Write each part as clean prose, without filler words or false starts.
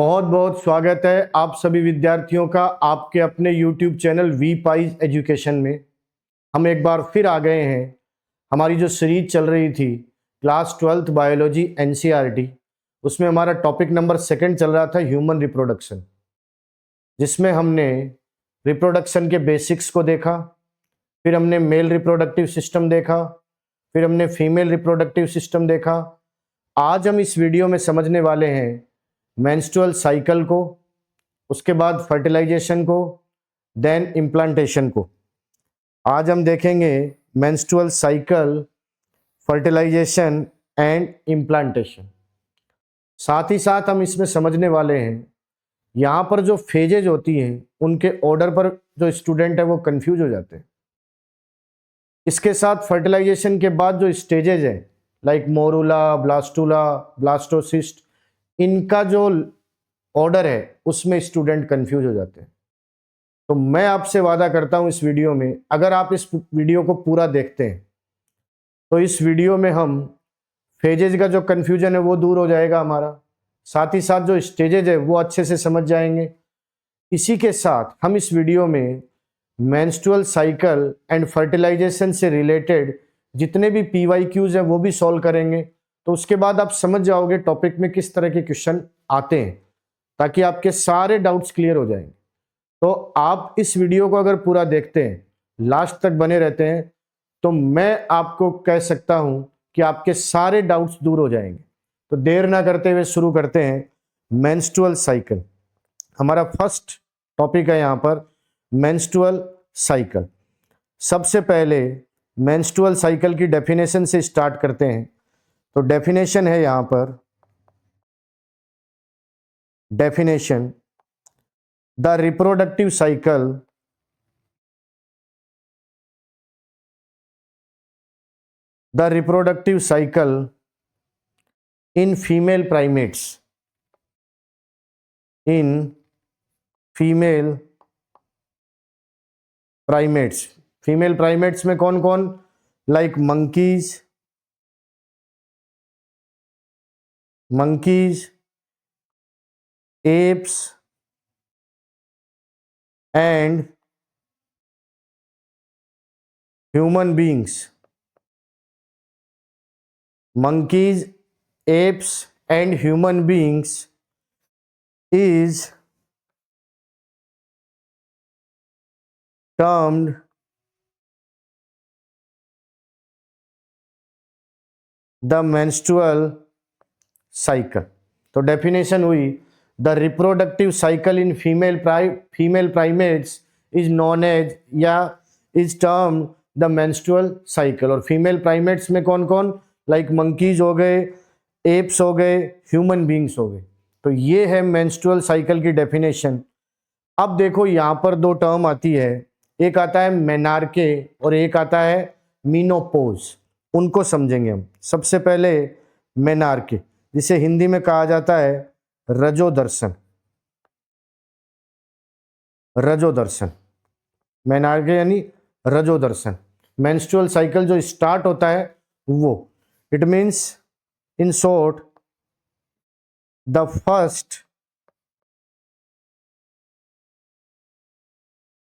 बहुत बहुत स्वागत है आप सभी विद्यार्थियों का आपके अपने YouTube चैनल वी पाइज एजुकेशन में। हम एक बार फिर आ गए हैं। हमारी जो सीरीज चल रही थी क्लास 12th बायोलॉजी एनसीईआरटी, उसमें हमारा टॉपिक नंबर 2 चल रहा था ह्यूमन रिप्रोडक्शन, जिसमें हमने रिप्रोडक्शन के बेसिक्स को देखा, फिर हमने मेल रिप्रोडक्टिव सिस्टम देखा, फिर हमने फीमेल रिप्रोडक्टिव सिस्टम देखा। आज हम इस वीडियो में समझने वाले हैं मेंस्ट्रुअल साइकिल को, उसके बाद फर्टिलाइजेशन को, देन इम्प्लांटेशन को। आज हम देखेंगे menstrual cycle, fertilisation and implantation. साथ ही साथ हम इसमें समझने वाले हैं यहाँ पर जो फेजेज होती हैं उनके ऑर्डर पर जो स्टूडेंट है वो कंफ्यूज हो जाते हैं। इसके साथ फर्टिलाइजेशन के बाद जो स्टेजेज हैं लाइक मोरूला, ब्लास्टूला, ब्लास्टोसिस्ट, इनका जो ऑर्डर है उसमें स्टूडेंट कंफ्यूज हो जाते हैं। तो मैं आपसे वादा करता हूं इस वीडियो में, अगर आप इस वीडियो को पूरा देखते हैं तो इस वीडियो में हम फेजेज का जो कंफ्यूजन है वो दूर हो जाएगा हमारा, साथ ही साथ जो स्टेजेज है वो अच्छे से समझ जाएंगे। इसी के साथ हम इस वीडियो में मेंस्ट्रुअल साइकिल एंड फर्टिलाइजेशन से रिलेटेड जितने भी पीवाईक्यूज हैं वो भी सॉल्व करेंगे। तो उसके बाद आप समझ जाओगे टॉपिक में किस तरह के क्वेश्चन आते हैं, ताकि आपके सारे डाउट्स क्लियर हो जाएंगे। तो आप इस वीडियो को अगर पूरा देखते हैं, लास्ट तक बने रहते हैं, तो मैं आपको कह सकता हूं कि आपके सारे डाउट्स दूर हो जाएंगे। तो देर ना करते हुए शुरू करते हैं मेंस्ट्रुअल साइकिल। हमारा फर्स्ट टॉपिक है यहाँ पर मेंस्ट्रुअल साइकिल। सबसे पहले मेंस्ट्रुअल साइकिल की डेफिनेशन से स्टार्ट करते हैं। तो डेफिनेशन है यहाँ पर, definition, the reproductive cycle in female primates, female primates में कौन कौन, like monkeys, apps and human beings. monkeys, apes and human beings is termed the menstrual cycle। तो डेफिनेशन हुई, the reproductive cycle in female primates is known as या is term the menstrual cycle. और female primates में कौन कौन, like monkeys हो गए, apps हो गए, ह्यूमन बींग्स हो गए। तो ये है मेंस्ट्रुअल साइकिल की डेफिनेशन। अब देखो यहाँ पर दो टर्म आती है, एक आता है मेनार्के और एक आता है मीनोपोज। उनको समझेंगे हम। सबसे पहले मेनार्के, जिसे हिंदी में कहा जाता है रजोदर्शन। रजोदर्शन, मेनार्के यानी रजोदर्शन। मेंस्ट्रुअल साइकिल जो स्टार्ट होता है वो, it means in short the first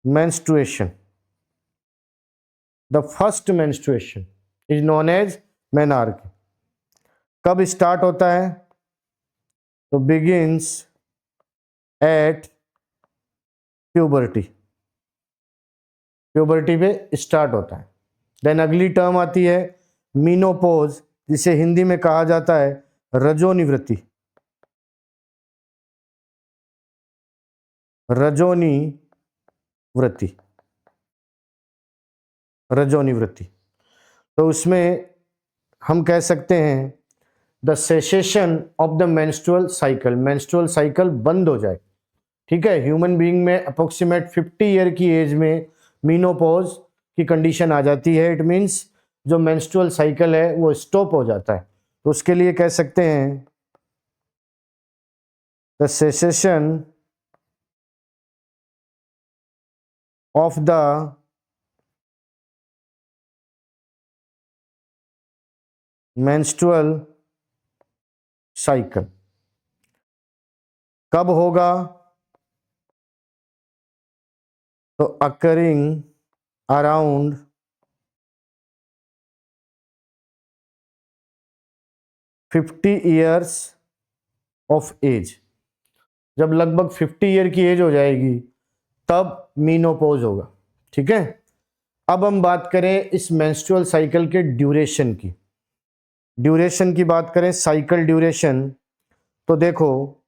menstruation is known as menarche। कब स्टार्ट होता है, तो begins at puberty पे स्टार्ट होता है। देन अगली टर्म आती है मीनोपोज, जिसे हिंदी में कहा जाता है रजोनिवृत्ति। रजोनिवृत्ति, तो उसमें हम कह सकते हैं the cessation of the menstrual cycle बंद हो जाए। ठीक है, ह्यूमन बीइंग में अप्रोक्सीमेट 50 ईयर की एज में मीनोपॉज की कंडीशन आ जाती है। इट मीन्स जो मेंस्ट्रुअल साइकिल है वो स्टॉप हो जाता है। तो उसके लिए कह सकते हैं the cessation of the menstrual cycle. कब होगा? तो occurring around 50 years of age. जब लगभग 50 ईयर की एज हो जाएगी तब मीनोपॉज होगा। ठीक है, अब हम बात करें इस मेंस्ट्रुअल साइकिल के ड्यूरेशन की। ड्यूरेशन की बात करें, साइकिल ड्यूरेशन, तो देखो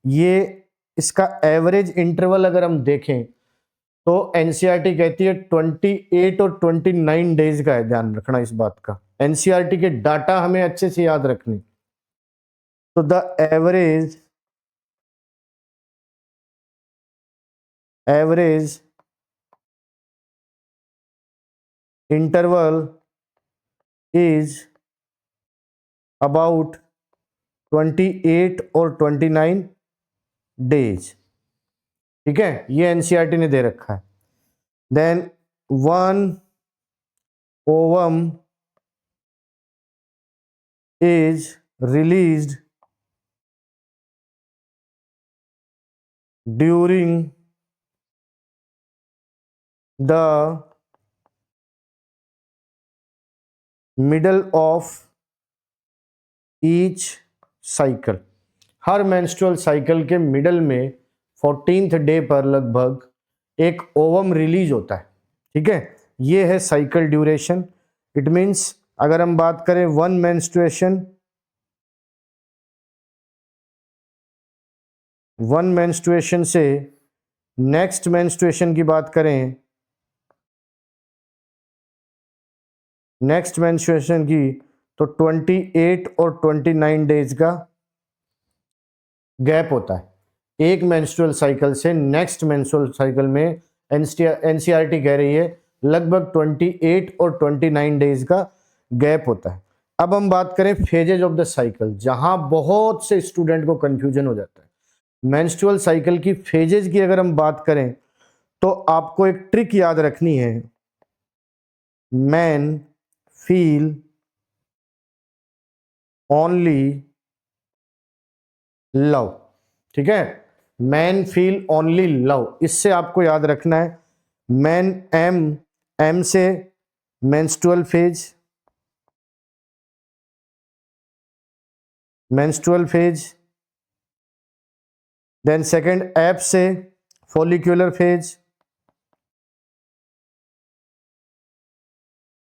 ये इसका एवरेज इंटरवल अगर हम देखें तो एनसीईआरटी कहती है 28 और 29 डेज का है। ध्यान रखना इस बात का, एनसीईआरटी के डाटा हमें अच्छे से याद रखने। तो the average interval is about 28 और 29 डेज। ठीक है, ये एनसीईआरटी ने दे रखा है। Then one ovum is released during the middle of each cycle. हर मेंस्ट्रुअल साइकिल के मिडल में 14th डे पर लगभग एक ओवम रिलीज होता है। ठीक है, ये है साइकिल ड्यूरेशन। इट मीन्स अगर हम बात करें वन मेंस्ट्रुएशन से नेक्स्ट मेंस्ट्रुएशन की बात करें, नेक्स्ट मेंस्ट्रुएशन की, तो 28 और 29 डेज का गैप होता है। एक मेंस्ट्रुअल साइकिल से नेक्स्ट मेंस्ट्रुअल साइकिल में एनसीईआरटी कह रही है लगभग 28 और 29 डेज का गैप होता है। अब हम बात करें फेजेज ऑफ द साइकिल, जहां बहुत से स्टूडेंट को कंफ्यूजन हो जाता है। मेंस्ट्रुअल साइकिल की फेजेज की अगर हम बात करें तो आपको एक ट्रिक याद रखनी है, मैन फील ओनली लव। ठीक है, मैन फील ओनली लव, इससे आपको याद रखना है। मैन एम से menstrual phase, then second F से follicular phase,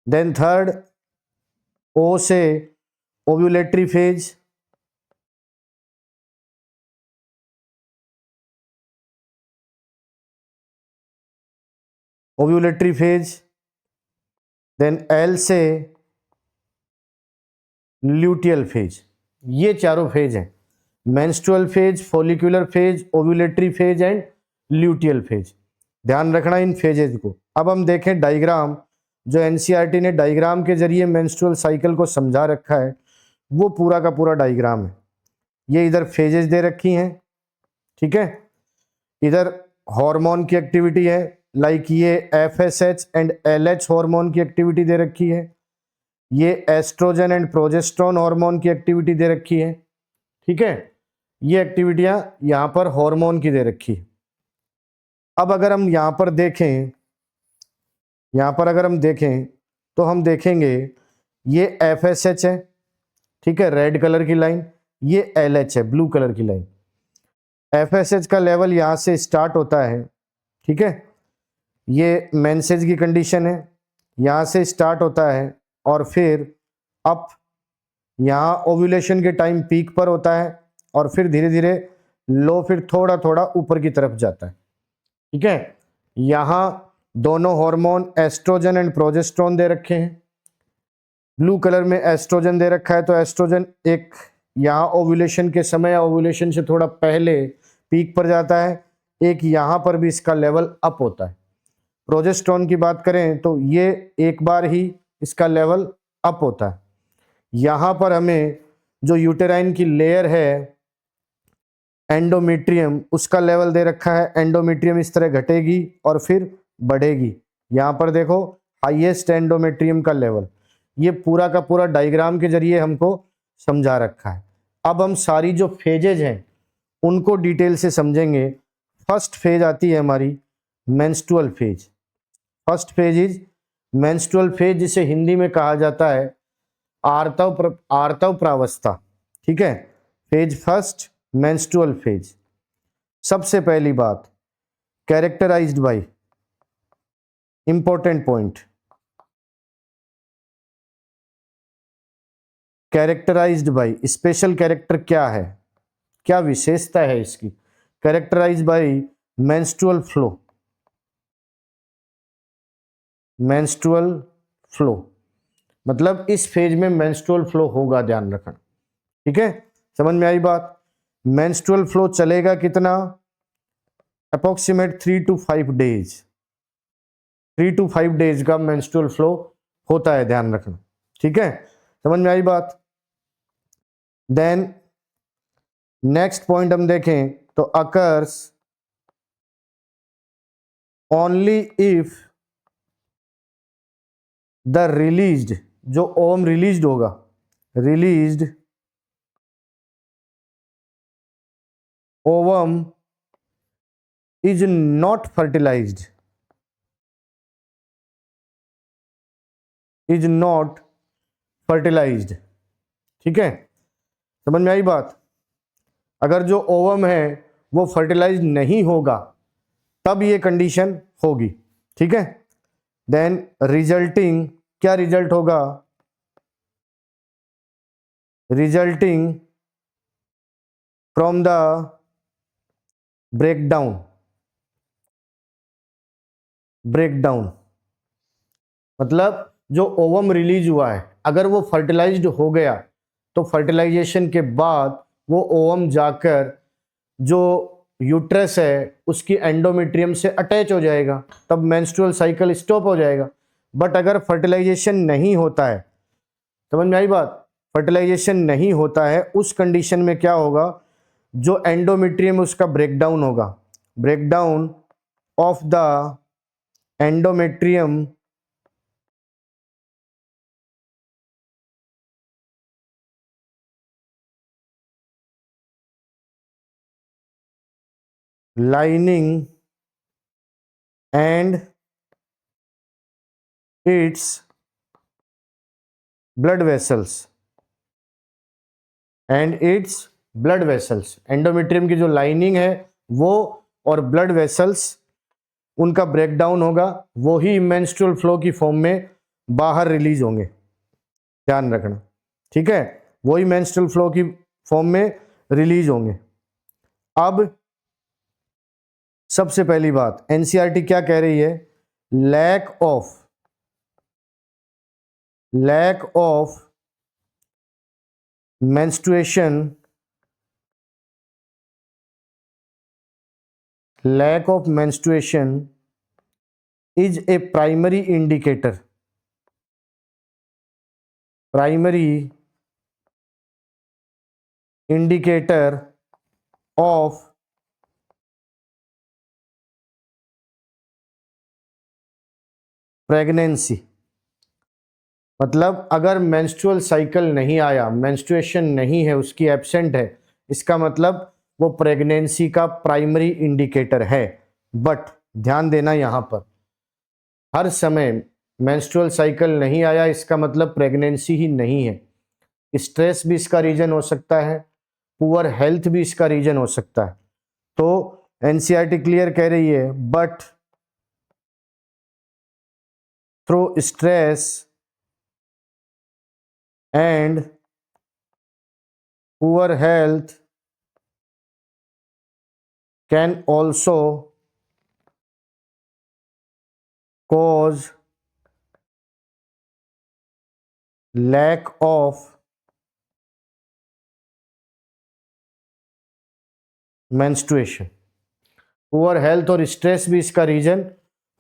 then third O से ओव्यूलेटरी फेज, देन एल से ल्यूटियल फेज। ये चारों फेज हैं, menstrual phase, follicular phase, ovulatory phase and luteal phase. ध्यान रखना इन फेजेज को। अब हम देखें डायग्राम, जो एनसीईआरटी ने डायग्राम के जरिए मेंस्ट्रुअल साइकिल को समझा रखा है, वो पूरा का पूरा डायग्राम है। ये इधर फेजेस दे रखी हैं। ठीक है, इधर हार्मोन की एक्टिविटी है, लाइक ये एफएसएच एंड एलएच हार्मोन की एक्टिविटी दे रखी है, ये एस्ट्रोजन एंड प्रोजेस्टेरोन हार्मोन की एक्टिविटी दे रखी है। ठीक है, ये एक्टिविटियां यहां पर हार्मोन की दे रखी है। अब अगर हम यहां पर देखें, तो हम देखेंगे ये एफएसएच है, ठीक है, रेड कलर की लाइन, ये एलएच है, ब्लू कलर की लाइन। एफएसएच का लेवल यहां से स्टार्ट होता है। ठीक है, ये मेंसेज की कंडीशन है, यहां से स्टार्ट होता है और फिर अप, यहाँ ओव्यूलेशन के टाइम पीक पर होता है और फिर धीरे धीरे लो, फिर थोड़ा थोड़ा ऊपर की तरफ जाता है। ठीक है, यहाँ दोनों हार्मोन एस्ट्रोजन एंड प्रोजेस्टेरोन दे रखे हैं। ब्लू कलर में एस्ट्रोजन दे रखा है, तो एस्ट्रोजन एक यहाँ ओव्यूलेशन के समय, ओव्यूलेशन से थोड़ा पहले पीक पर जाता है, एक यहाँ पर भी इसका लेवल अप होता है। प्रोजेस्टेरोन की बात करें तो ये एक बार ही इसका लेवल अप होता है। यहाँ पर हमें जो यूटेराइन की लेयर है एंडोमेट्रियम, उसका लेवल दे रखा है। एंडोमेट्रियम इस तरह घटेगी और फिर बढ़ेगी। यहाँ पर देखो हाईएस्ट एंडोमेट्रियम का लेवल, ये पूरा का पूरा डायग्राम के जरिए हमको समझा रखा है। अब हम सारी जो फेजेज हैं उनको डिटेल से समझेंगे। फर्स्ट फेज आती है हमारी menstrual phase. First phase is menstrual phase, जिसे हिंदी में कहा जाता है आर्तव प्रावस्था। ठीक है, फेज फर्स्ट मेंस्ट्रुअल फेज। सबसे पहली बात, characterised by, important point, characterised by, special character क्या है, क्या विशेषता है इसकी? Characterised by menstrual flow. Menstrual flow मतलब इस फेज में मेंस्ट्रुअल फ्लो होगा, ध्यान रखना। ठीक है, समझ में आई बात? मेंस्ट्रुअल फ्लो चलेगा कितना? Approximate 3 to 5 days. 3 to 5 days का मेंस्ट्रुअल फ्लो होता है, ध्यान रखना। ठीक है, समझ में आई बात? देन नेक्स्ट पॉइंट हम देखें तो occurs only if the released, जो ओम रिलीज्ड होगा, released ovum is not fertilised, is not fertilised. ठीक है, समझ में आई बात? अगर जो ओवम है वो फर्टिलाइज नहीं होगा तब ये कंडीशन होगी। ठीक है, देन रिजल्टिंग, क्या रिजल्ट होगा? Resulting from the breakdown, breakdown मतलब जो ओवम रिलीज हुआ है अगर वो फर्टिलाइज्ड हो गया तो फर्टिलाइजेशन के बाद वो ओवम जाकर जो यूट्रस है उसकी एंडोमेट्रियम से अटैच हो जाएगा, तब मेंस्ट्रुअल साइकिल स्टॉप हो जाएगा। बट अगर फर्टिलाइजेशन नहीं होता है, समझ में आई बात? फर्टिलाइजेशन नहीं होता है, उस कंडीशन में क्या होगा? जो एंडोमेट्रियम उसका ब्रेकडाउन होगा, breakdown of the endometrium lining and its blood vessels, and its blood vessels, endometrium की जो लाइनिंग है वो और ब्लड वेसल्स उनका ब्रेकडाउन होगा, वो ही मेंस्ट्रुअल फ्लो की फॉर्म में बाहर रिलीज होंगे, ध्यान रखना। ठीक है, वही मेंस्ट्रुअल फ्लो की फॉर्म में रिलीज होंगे। अब सबसे पहली बात एनसीईआरटी क्या कह रही है? Lack of menstruation, lack of menstruation is a primary indicator of pregnancy. मतलब अगर मेंस्ट्रुअल साइकिल नहीं आया, मेंस्ट्रुएशन नहीं है, उसकी एब्सेंट है, इसका मतलब वो प्रेगनेंसी का प्राइमरी इंडिकेटर है। बट ध्यान देना, यहाँ पर हर समय मेंस्ट्रुअल साइकिल नहीं आया इसका मतलब प्रेगनेंसी ही नहीं है। स्ट्रेस भी इसका रीजन हो सकता है, पुअर हेल्थ भी इसका रीजन हो सकता है। तो एनसीईआरटी क्लियर कह रही है, but through stress and poor health can also cause lack of menstruation। Poor health और स्ट्रेस भी इसका रीजन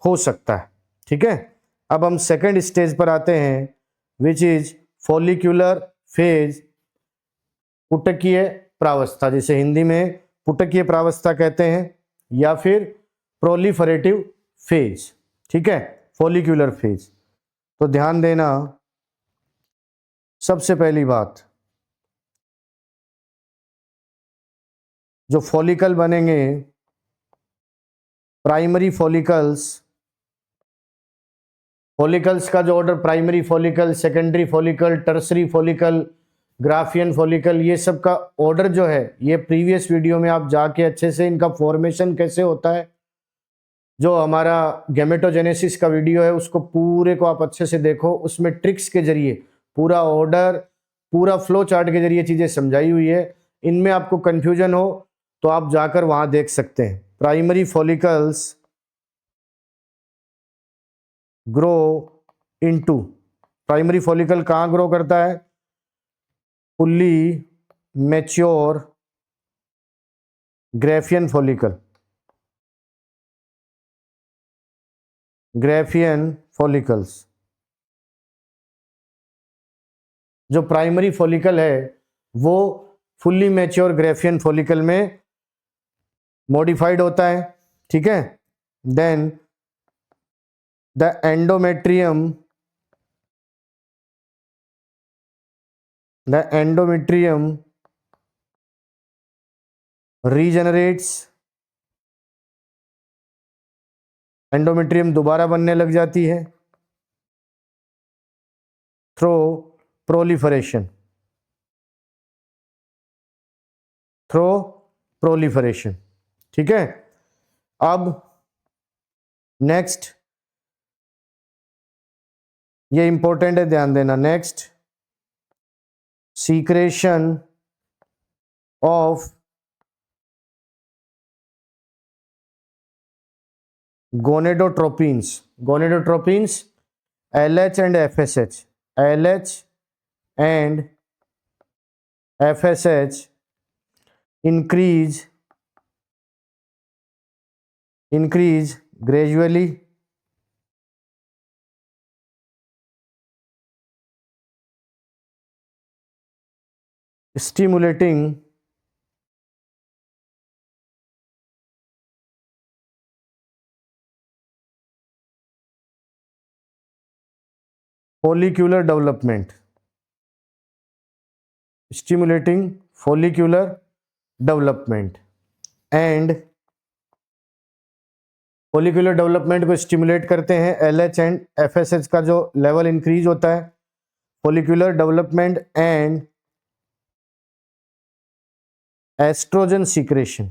हो सकता है। ठीक है, अब हम सेकंड स्टेज पर आते हैं, विच इज फॉलिक्यूलर फेज, पुटकीय प्रावस्था, जिसे हिंदी में पुटकीय प्रावस्था कहते हैं या फिर प्रोलिफरेटिव फेज। ठीक है, फॉलिक्यूलर फेज। तो ध्यान देना, सबसे पहली बात जो फॉलिकल बनेंगे, प्राइमरी फॉलिकल्स, फॉलिकल्स का जो order, primary follicle, secondary follicle, tertiary follicle, Graafian follicle, ये सब का ऑर्डर जो है, ये प्रीवियस वीडियो में आप जाके अच्छे से इनका फॉर्मेशन कैसे होता है, जो हमारा गैमेटोजेनेसिस का वीडियो है, उसको पूरे को आप अच्छे से देखो। उसमें ट्रिक्स के जरिए पूरा ऑर्डर, पूरा फ्लो चार्ट के जरिए चीज़ें समझाई हुई है। इनमें आपको कंफ्यूजन हो तो आप जाकर वहाँ देख सकते हैं। Primary follicles grow into, primary follicle कहाँ ग्रो करता है? Fully mature Graafian follicle, Graafian follicles. जो प्राइमरी फॉलिकल है वो फुल्ली मैच्योर ग्रेफियन फॉलिकल में मॉडिफाइड होता है, ठीक है। Then the endometrium, the endometrium regenerates, endometrium दोबारा बनने लग जाती है थ्रू प्रोलिफरेशन, थ्रू प्रोलिफरेशन, ठीक है। अब नेक्स्ट, ये इंपॉर्टेंट है, ध्यान देना। Next, secretion of gonadotropins, gonadotropins LH and FSH, LH and FSH increase gradually stimulating follicular development, stimulating follicular development and follicular development को स्टिमुलेट करते हैं LH एंड FSH का जो लेवल इंक्रीज होता है, follicular development and oestrogen secretion,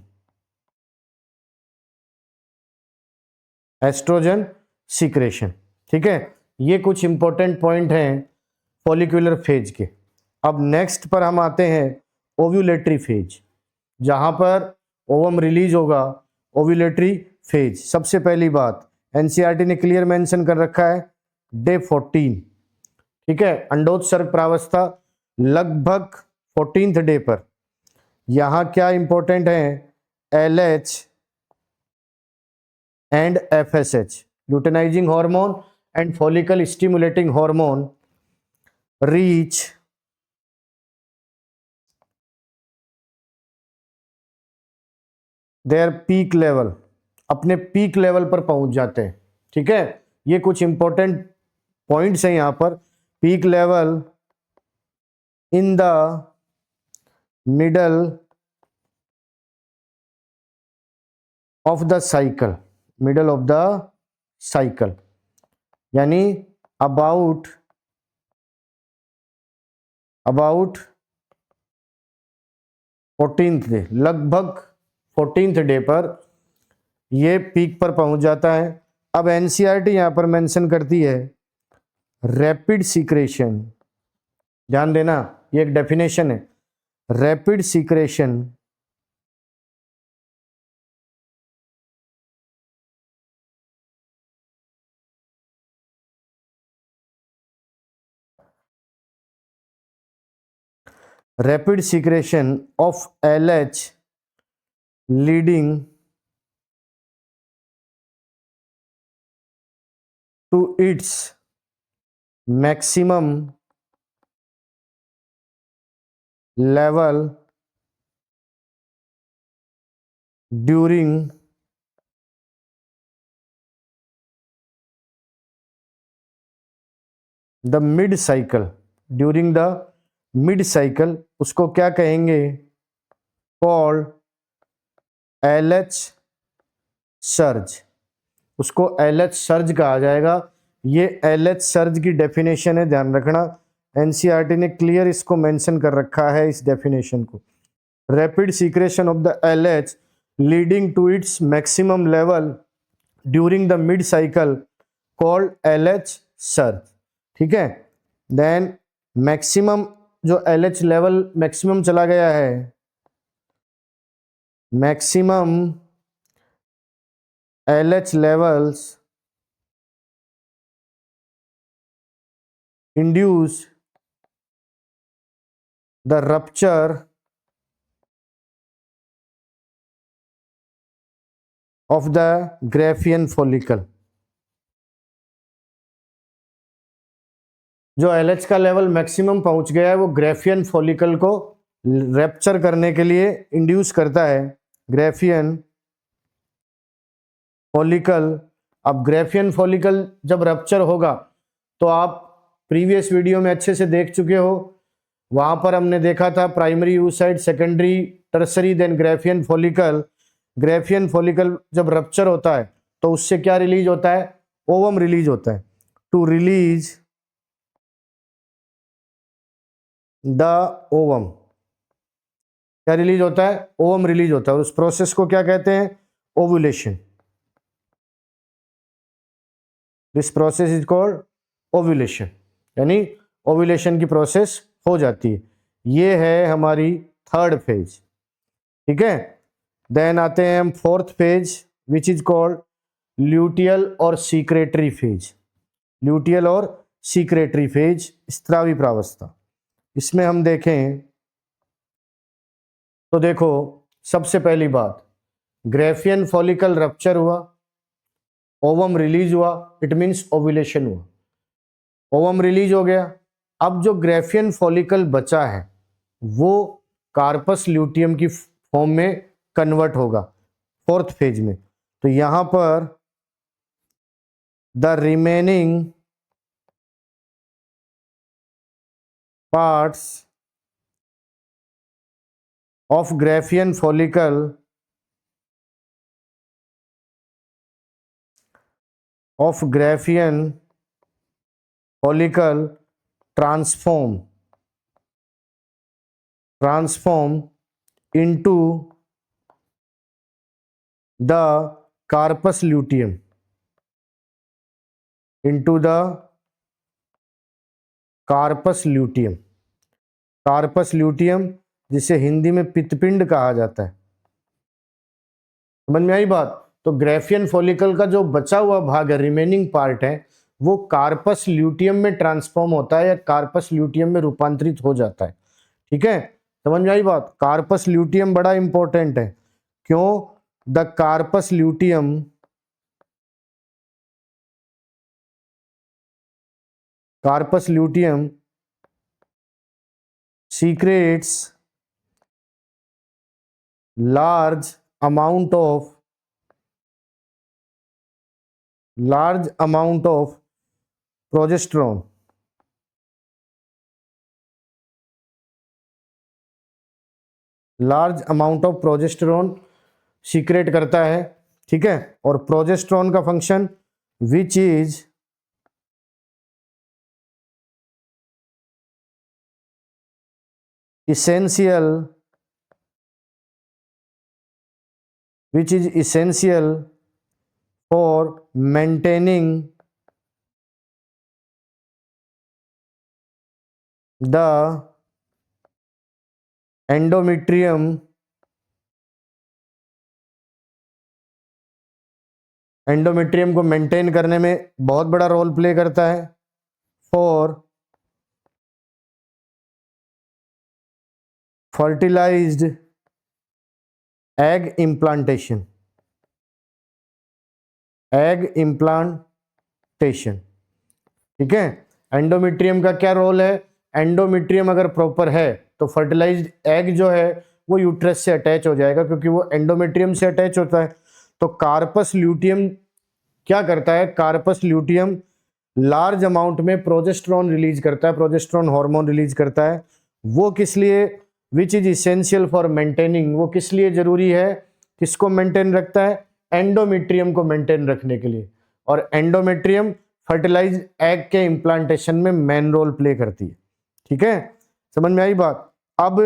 oestrogen secretion, ठीक है। ये कुछ इंपॉर्टेंट पॉइंट हैं फॉलिकुलर फेज के। अब नेक्स्ट पर हम आते हैं ओव्यूलेटरी फेज, जहां पर ओवम रिलीज होगा, ओव्यूलेटरी फेज। सबसे पहली बात, एनसीईआरटी ने क्लियर मेंशन कर रखा है डे 14, ठीक है। अंडोत्सर्ग प्रावस्था लगभग 14th डे पर। यहां क्या इंपॉर्टेंट है? LH and FSH, luteinizing hormone and follicle stimulating hormone reach their peak level, अपने पीक लेवल पर पहुंच जाते हैं, ठीक है। ये कुछ इंपॉर्टेंट पॉइंट्स हैं यहां पर। Peak level in the middle of the cycle, middle of the cycle, यानी अबाउट 14th डे, लगभग 14th डे पर ये पीक पर पहुंच जाता है। अब एनसीईआरटी यहां पर मेंशन करती है रैपिड सीक्रेशन, ध्यान देना, ये एक डेफिनेशन है। Rapid secretion rapid secretion of LH leading to its maximum level during the mid cycle, during the mid cycle, उसको क्या कहेंगे? Called LH सर्ज, उसको LH सर्ज कहा जाएगा। ये LH सर्ज की डेफिनेशन है, ध्यान रखना, एनसीईआरटी ने क्लियर इसको मेंशन कर रखा है इस डेफिनेशन को। Rapid secretion of the LH leading to its maximum level during the mid cycle called LH surge. ठीक है, देन मैक्सिमम जो LH लेवल मैक्सिमम चला गया है, maximum LH levels induce the rupture of the Graafian follicle। जो LH का level maximum पहुंच गया है वो ग्रेफियन फॉलिकल को रैप्चर करने के लिए इंड्यूस करता है, ग्रेफियन फॉलिकल। अब ग्रेफियन फॉलिकल जब रप्चर होगा तो आप प्रीवियस वीडियो में अच्छे से देख चुके हो, वहां पर हमने देखा था प्राइमरी यूसाइड, secondary, tertiary, then Graafian follicle. Graafian follicle जब रप्चर होता है तो उससे क्या रिलीज होता है, ओवम रिलीज होता है। टू रिलीज द ओवम, क्या रिलीज होता है, ओवम रिलीज होता है, और उस प्रोसेस को क्या कहते हैं, ovulation. This process is called ovulation, यानी ओव्यूलेशन की प्रोसेस हो जाती है। ये है हमारी थर्ड फेज। ठीक है, देन आते हैं हम fourth phase which is called luteal और सीक्रेटरी फेज। ल्यूटियल और सीक्रेटरी फेज, स्त्रावी प्रावस्था। इसमें हम देखें तो देखो, सबसे पहली बात, ग्रेफियन फॉलिकल रप्चर हुआ, ओवम रिलीज हुआ, इट मीन्स ओव्यूलेशन हुआ। ओवम रिलीज हो गया, अब जो ग्रेफियन फॉलिकल बचा है वो कार्पस ल्यूटियम की फॉर्म में कन्वर्ट होगा फोर्थ फेज में। तो यहां पर the remaining parts of Graafian follicle transform into the carpus luteum, corpus luteum जिसे हिंदी में पित्तपिंड कहा जाता है। समझ में आई बात? तो ग्रेफियन फॉलिकल का जो बचा हुआ भाग है, रिमेनिंग पार्ट है, वो कार्पस ल्यूटियम में ट्रांसफॉर्म होता है या कार्पस ल्यूटियम में रूपांतरित हो जाता है। ठीक है, समझ में आई बात? कार्पस ल्यूटियम बड़ा इंपॉर्टेंट है। क्यों? The corpus luteum secretes large amount of progesterone, secrete करता है। ठीक है, और प्रोजेस्टेरोन का function which is essential for maintaining the endometrium को मेंटेन करने में बहुत बड़ा रोल प्ले करता है। फॉर फर्टिलाइज्ड एग इम्प्लांटेशन, ठीक है। एंडोमेट्रियम का क्या रोल है? एंडोमेट्रियम अगर प्रॉपर है तो फर्टिलाइज्ड एग जो है वो यूट्रस से अटैच हो जाएगा, क्योंकि वो एंडोमेट्रियम से अटैच होता है। तो कार्पस ल्यूटियम क्या करता है? कार्पस ल्यूटियम लार्ज अमाउंट में प्रोजेस्टेरोन रिलीज करता है, प्रोजेस्टेरोन हार्मोन रिलीज करता है। वो किस लिए? Which is essential for maintaining, वो किस लिए जरूरी है? किसको मेंटेन रखता है? एंडोमेट्रियम को मेंटेन रखने के लिए। और एंडोमेट्रियम फर्टिलाइज एग के इम्प्लांटेशन में मेन रोल प्ले करती है। ठीक है, समझ में आई बात? अब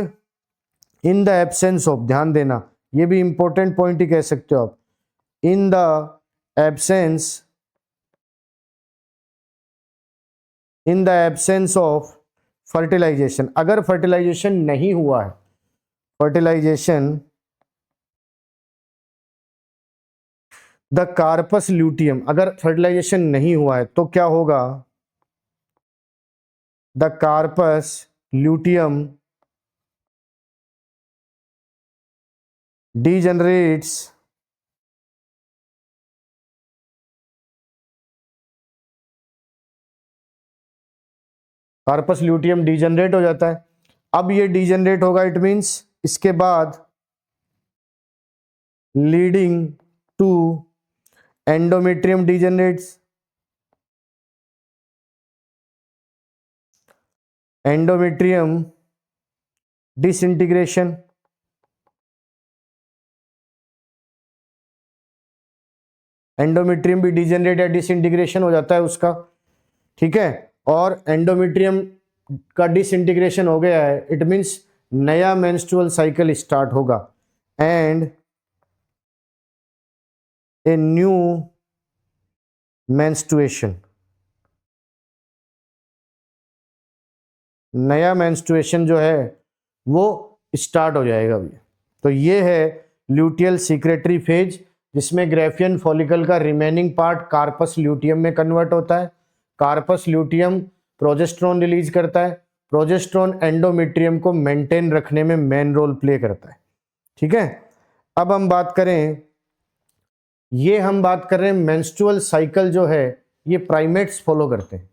इन द एब्सेंस ऑफ, ध्यान देना, ये भी इंपॉर्टेंट पॉइंट ही कह सकते हो आप, in the absence of fertilisation, अगर फर्टिलाइजेशन नहीं हुआ है, फर्टिलाइजेशन, द कार्पस ल्यूटियम, अगर फर्टिलाइजेशन नहीं हुआ है तो क्या होगा? The corpus luteum degenerates corpus luteum degenerate हो जाता है। अब ये डिजेनरेट होगा, इट मींस इसके बाद leading to endometrium degenerates, endometrium disintegration, endometrium भी डिजेनरेट या डिसइंटीग्रेशन हो जाता है उसका। ठीक है, और एंडोमेट्रियम का डिसइंटीग्रेशन हो गया है, इट मींस नया मेंस्ट्रुअल साइकिल स्टार्ट होगा एंड ए न्यू मेंस्ट्रुएशन, नया मेंस्ट्रुएशन जो है वो स्टार्ट हो जाएगा अभी। तो ये है ल्यूटियल सीक्रेटरी फेज, जिसमें ग्रेफियन फॉलिकल का रिमेनिंग पार्ट कार्पस ल्यूटियम में कन्वर्ट होता है। कार्पस ल्यूटियम प्रोजेस्टेरोन रिलीज करता है, प्रोजेस्टेरोन एंडोमेट्रियम को मेंटेन रखने में मेन रोल प्ले करता है। ठीक है, अब हम बात करें, ये हम बात कर रहे हैं मेंस्ट्रुअल साइकिल जो है ये प्राइमेट्स फॉलो करते हैं,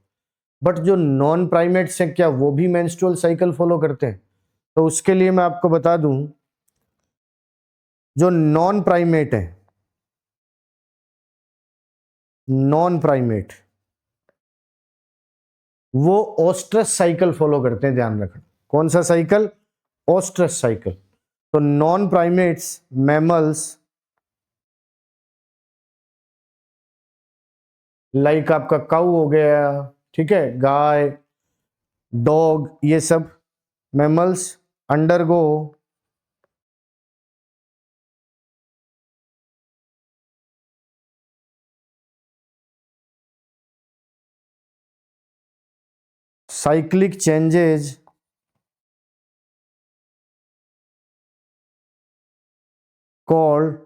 बट जो नॉन प्राइमेट्स हैं क्या वो भी मेंस्ट्रुअल साइकिल फॉलो करते हैं? तो उसके लिए मैं आपको बता दूं, जो नॉन प्राइमेट है, नॉन प्राइमेट, वो ओस्ट्रस साइकिल फॉलो करते हैं, ध्यान रखना। कौन सा साइकिल? Oestrus cycle. तो नॉन प्राइमेट्स, मैमल्स लाइक आपका काऊ हो गया, ठीक है, गाय, डॉग, ये सब mammals undergo cyclic changes called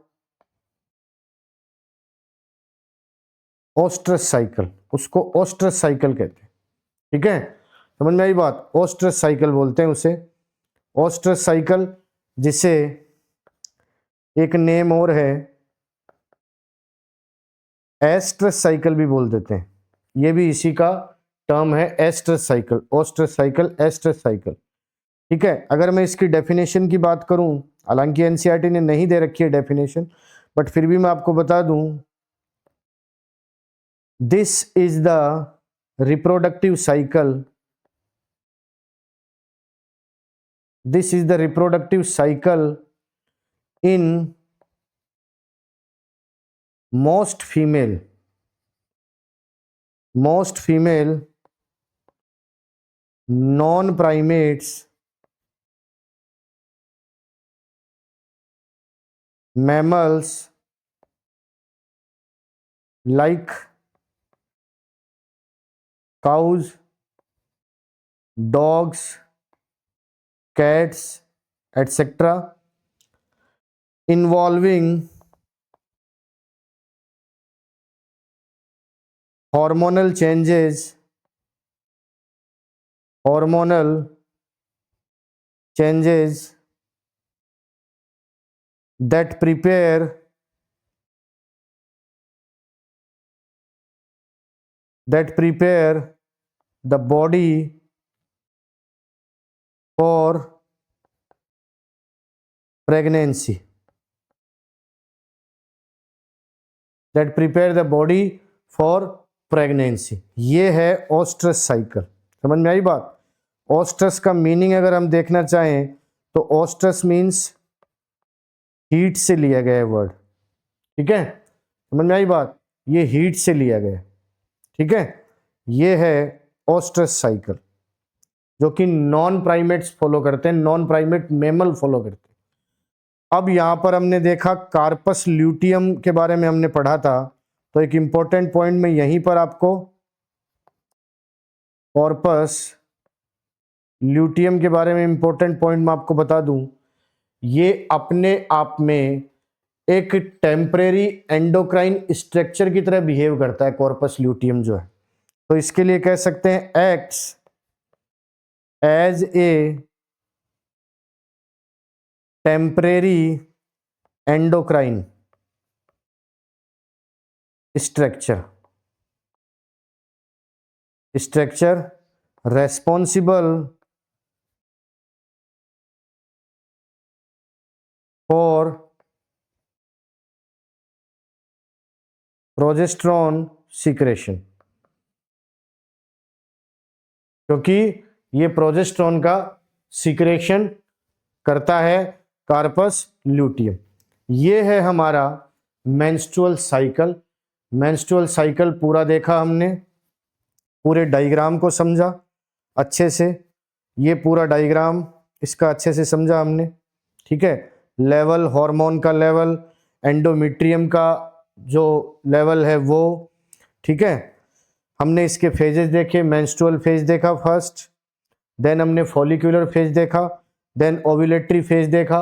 oestrus cycle, उसको ओस्ट्रस साइकिल कहते हैं। ठीक है, समझ में आई बात? ओस्ट्रस साइकिल बोलते हैं उसे, ओस्ट्रस साइकिल, जिसे एक नेम और है एस्ट्रस साइकिल भी बोल देते हैं, ये भी इसी का टर्म है, estrus cycle, oestrus cycle, estrus cycle. ठीक है, अगर मैं इसकी डेफिनेशन की बात करूं, हालांकि एनसीईआरटी ने नहीं दे रखी है डेफिनेशन, बट फिर भी मैं आपको बता दूं, this is the reproductive cycle, this is the reproductive cycle in most female non-primates mammals like cows, dogs, cats, etc. involving hormonal changes that prepare the body for pregnancy, that prepare the body for pregnancy. ये है ओस्ट्रस cycle. समझ में आई बात? ओस्ट्रस का meaning अगर हम देखना चाहें तो ओस्ट्रस मीन्स हीट से लिया गया है वर्ड, ठीक है, समझ में आई बात, ये हीट से लिया गया, ठीक है। ये है ऑस्ट्रस साइकिल जो कि नॉन प्राइमेट्स फॉलो करते हैं, नॉन प्राइमेट मेमल फॉलो करते हैं। अब यहां पर हमने देखा कार्पस ल्यूटियम के बारे में हमने पढ़ा था, तो एक इंपॉर्टेंट पॉइंट में यहीं पर आपको कॉर्पस ल्यूटियम के बारे में इंपॉर्टेंट पॉइंट मैं आपको बता दूं, ये अपने आप में एक टेम्परेरी एंडोक्राइन स्ट्रक्चर की तरह बिहेव करता है, कॉर्पस ल्यूटियम जो है। तो इसके लिए कह सकते हैं acts as a temporary endocrine structure responsible for progesterone secretion, क्योंकि ये प्रोजेस्टेरोन का सीक्रेशन करता है कार्पस ल्यूटियम। ये है हमारा मेंस्ट्रुअल साइकिल। मेंस्ट्रुअल साइकिल पूरा देखा हमने, पूरे डायग्राम को समझा अच्छे से, ये पूरा डायग्राम इसका अच्छे से समझा हमने, ठीक है। लेवल, हार्मोन का लेवल, एंडोमेट्रियम का जो लेवल है वो, ठीक है। हमने इसके फेजेस देखे, मेंस्ट्रुअल फेज देखा फर्स्ट, देन हमने फॉलिकुलर फेज देखा, देन ओव्यूलेटरी फेज देखा,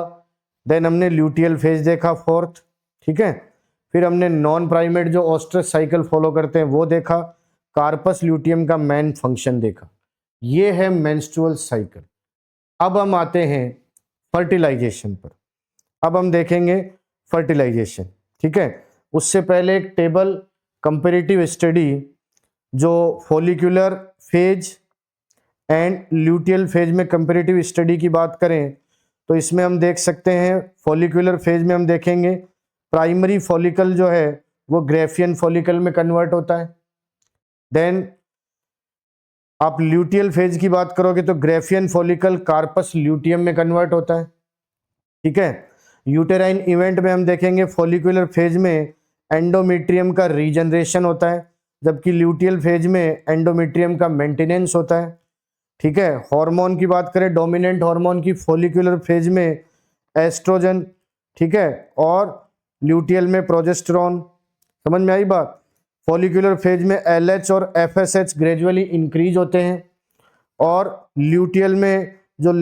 देन हमने ल्यूटियल फेज देखा फोर्थ, ठीक है। फिर हमने नॉन प्राइमेट जो ऑस्ट्रस साइकिल फॉलो करते हैं वो देखा, कार्पस ल्यूटियम का मेन फंक्शन देखा। ये है मेंस्ट्रुअल साइकिल। अब हम आते हैं फर्टिलाइजेशन पर। अब हम देखेंगे फर्टिलाइजेशन, ठीक है। उससे पहले एक टेबल, कंपैरेटिव स्टडी जो follicular phase and luteal phase में कंपैरेटिव स्टडी की बात करें तो इसमें हम देख सकते हैं, फॉलिकुलर फेज में हम देखेंगे प्राइमरी फॉलिकल जो है वो ग्रेफियन फॉलिकल में कन्वर्ट होता है। देन आप ल्यूटियल फेज की बात करोगे तो ग्रेफियन फॉलिकल कार्पस ल्यूटियम में कन्वर्ट होता है, ठीक है। यूटेराइन इवेंट में हम देखेंगे फॉलिकुलर फेज में एंडोमेट्रियम का रीजनरेशन होता है, जबकि ल्यूटियल फेज में एंडोमेट्रियम का मेंटेनेंस होता है, ठीक है। हार्मोन की बात करें, डोमिनेंट हार्मोन की फॉलिकुलर फेज में एस्ट्रोजन, ठीक है, और ल्यूटियल में प्रोजेस्टेरोन। समझ में आई बात। फॉलिकुलर फेज में LH और FSH ग्रेजुअली इंक्रीज होते हैं, और ल्यूटियल में जो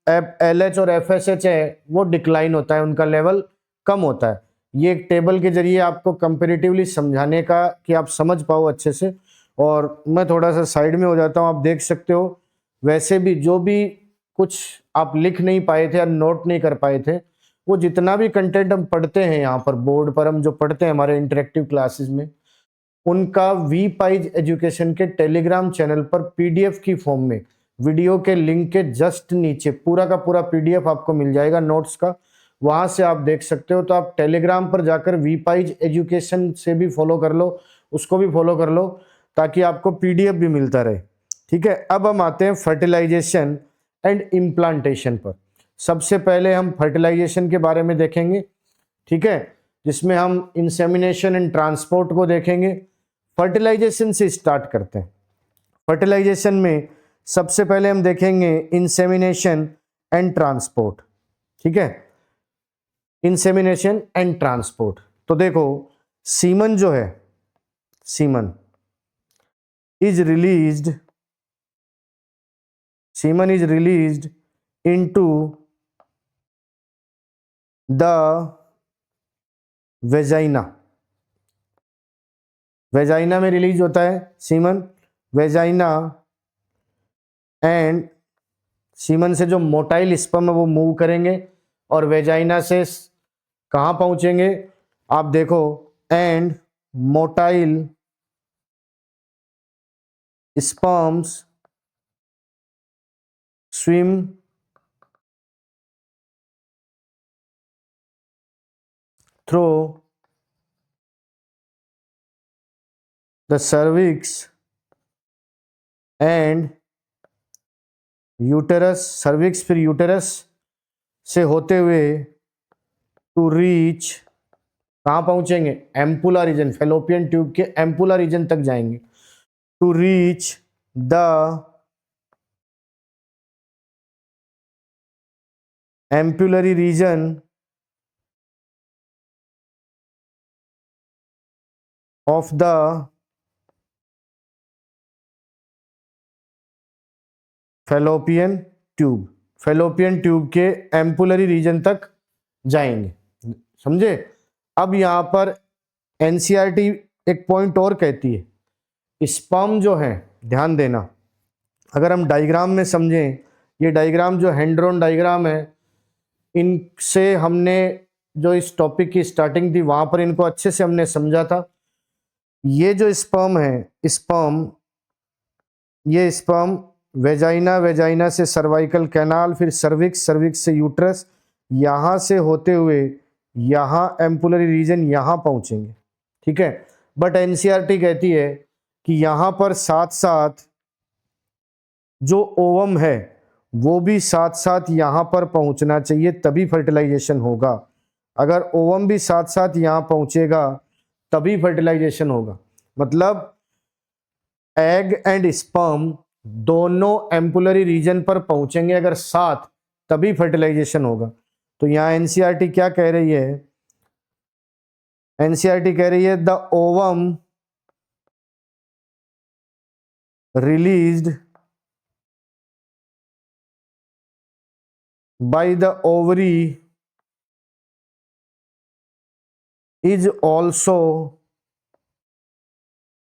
LH और FSH है वो डिक्लाइन होता है, उनका लेवल कम होता है। ये एक टेबल के जरिए आपको कंपैरेटिवली समझाने का कि आप समझ पाओ अच्छे से, और मैं थोड़ा सा साइड में हो जाता हूँ, आप देख सकते हो। वैसे भी जो भी कुछ आप लिख नहीं पाए थे या नोट नहीं कर पाए थे, वो जितना भी कंटेंट हम पढ़ते हैं यहाँ पर बोर्ड पर, हम जो पढ़ते हैं हमारे इंटरेक्टिव क्लासेस में, उनका वी पाइज एजुकेशन के टेलीग्राम चैनल पर PDF की फॉर्म में वीडियो के लिंक के जस्ट नीचे पूरा का पूरा PDF आपको मिल जाएगा नोट्स का, वहां से आप देख सकते हो। तो आप टेलीग्राम पर जाकर वी पाइज एजुकेशन से भी फॉलो कर लो, उसको भी फॉलो कर लो, ताकि आपको PDF भी मिलता रहे, ठीक है। अब हम आते हैं फर्टिलाइजेशन एंड इम्प्लांटेशन पर। सबसे पहले हम फर्टिलाइजेशन के बारे में देखेंगे, ठीक है, जिसमें हम इंसेमिनेशन एंड ट्रांसपोर्ट को देखेंगे। फर्टिलाइजेशन से स्टार्ट करते हैं। फर्टिलाइजेशन में सबसे पहले हम देखेंगे इंसेमिनेशन एंड ट्रांसपोर्ट, ठीक है। इंसेमिनेशन एंड ट्रांसपोर्ट, तो देखो सीमन जो है, semen is released into the vagina. Vagina में रिलीज होता है सीमन, वेजाइना, एंड सीमन से जो मोटाइल स्पर्म है वो मूव करेंगे और वेजाइना से कहाँ पहुंचेंगे, आप देखो, and motile sperms swim through the cervix and uterus, cervix फिर यूटेरस से होते हुए टू रीच, कहाँ पहुंचेंगे, एम्पुला रीजन, फैलोपियन ट्यूब के एम्पुला रीजन तक जाएंगे, to reach the ampullary region of the fallopian tube, fallopian tube के एम्पुलरी रीजन तक जाएंगे, समझे। अब यहां पर एनसीईआरटी एक पॉइंट और कहती है, स्पर्म जो है, ध्यान देना, अगर हम डायग्राम में समझें, ये डायग्राम जो हेंड्रोन डायग्राम है, इनसे हमने जो इस टॉपिक की स्टार्टिंग थी वहां पर इनको अच्छे से हमने समझा था। ये जो स्पर्म है, स्पर्म, ये स्पर्म वेजाइना, वेजाइना से सर्वाइकल कैनाल, फिर सर्विक्स, सर्विक्स से यूट्रस, यहां से होते हुए यहां एम्पुलरी रीजन यहां पहुंचेंगे, ठीक है। बट एनसीईआरटी कहती है कि यहां पर साथ साथ जो ओवम है वो भी साथ साथ यहां पर पहुंचना चाहिए, तभी फर्टिलाइजेशन होगा। अगर ओवम भी साथ साथ यहां पहुंचेगा तभी फर्टिलाइजेशन होगा, मतलब एग एंड स्पर्म दोनों एम्पुलरी रीजन पर पहुंचेंगे अगर साथ, तभी फर्टिलाइजेशन होगा। तो यहां एनसीईआरटी क्या कह रही है, एनसीईआरटी कह रही है the ovum released by the ovary is also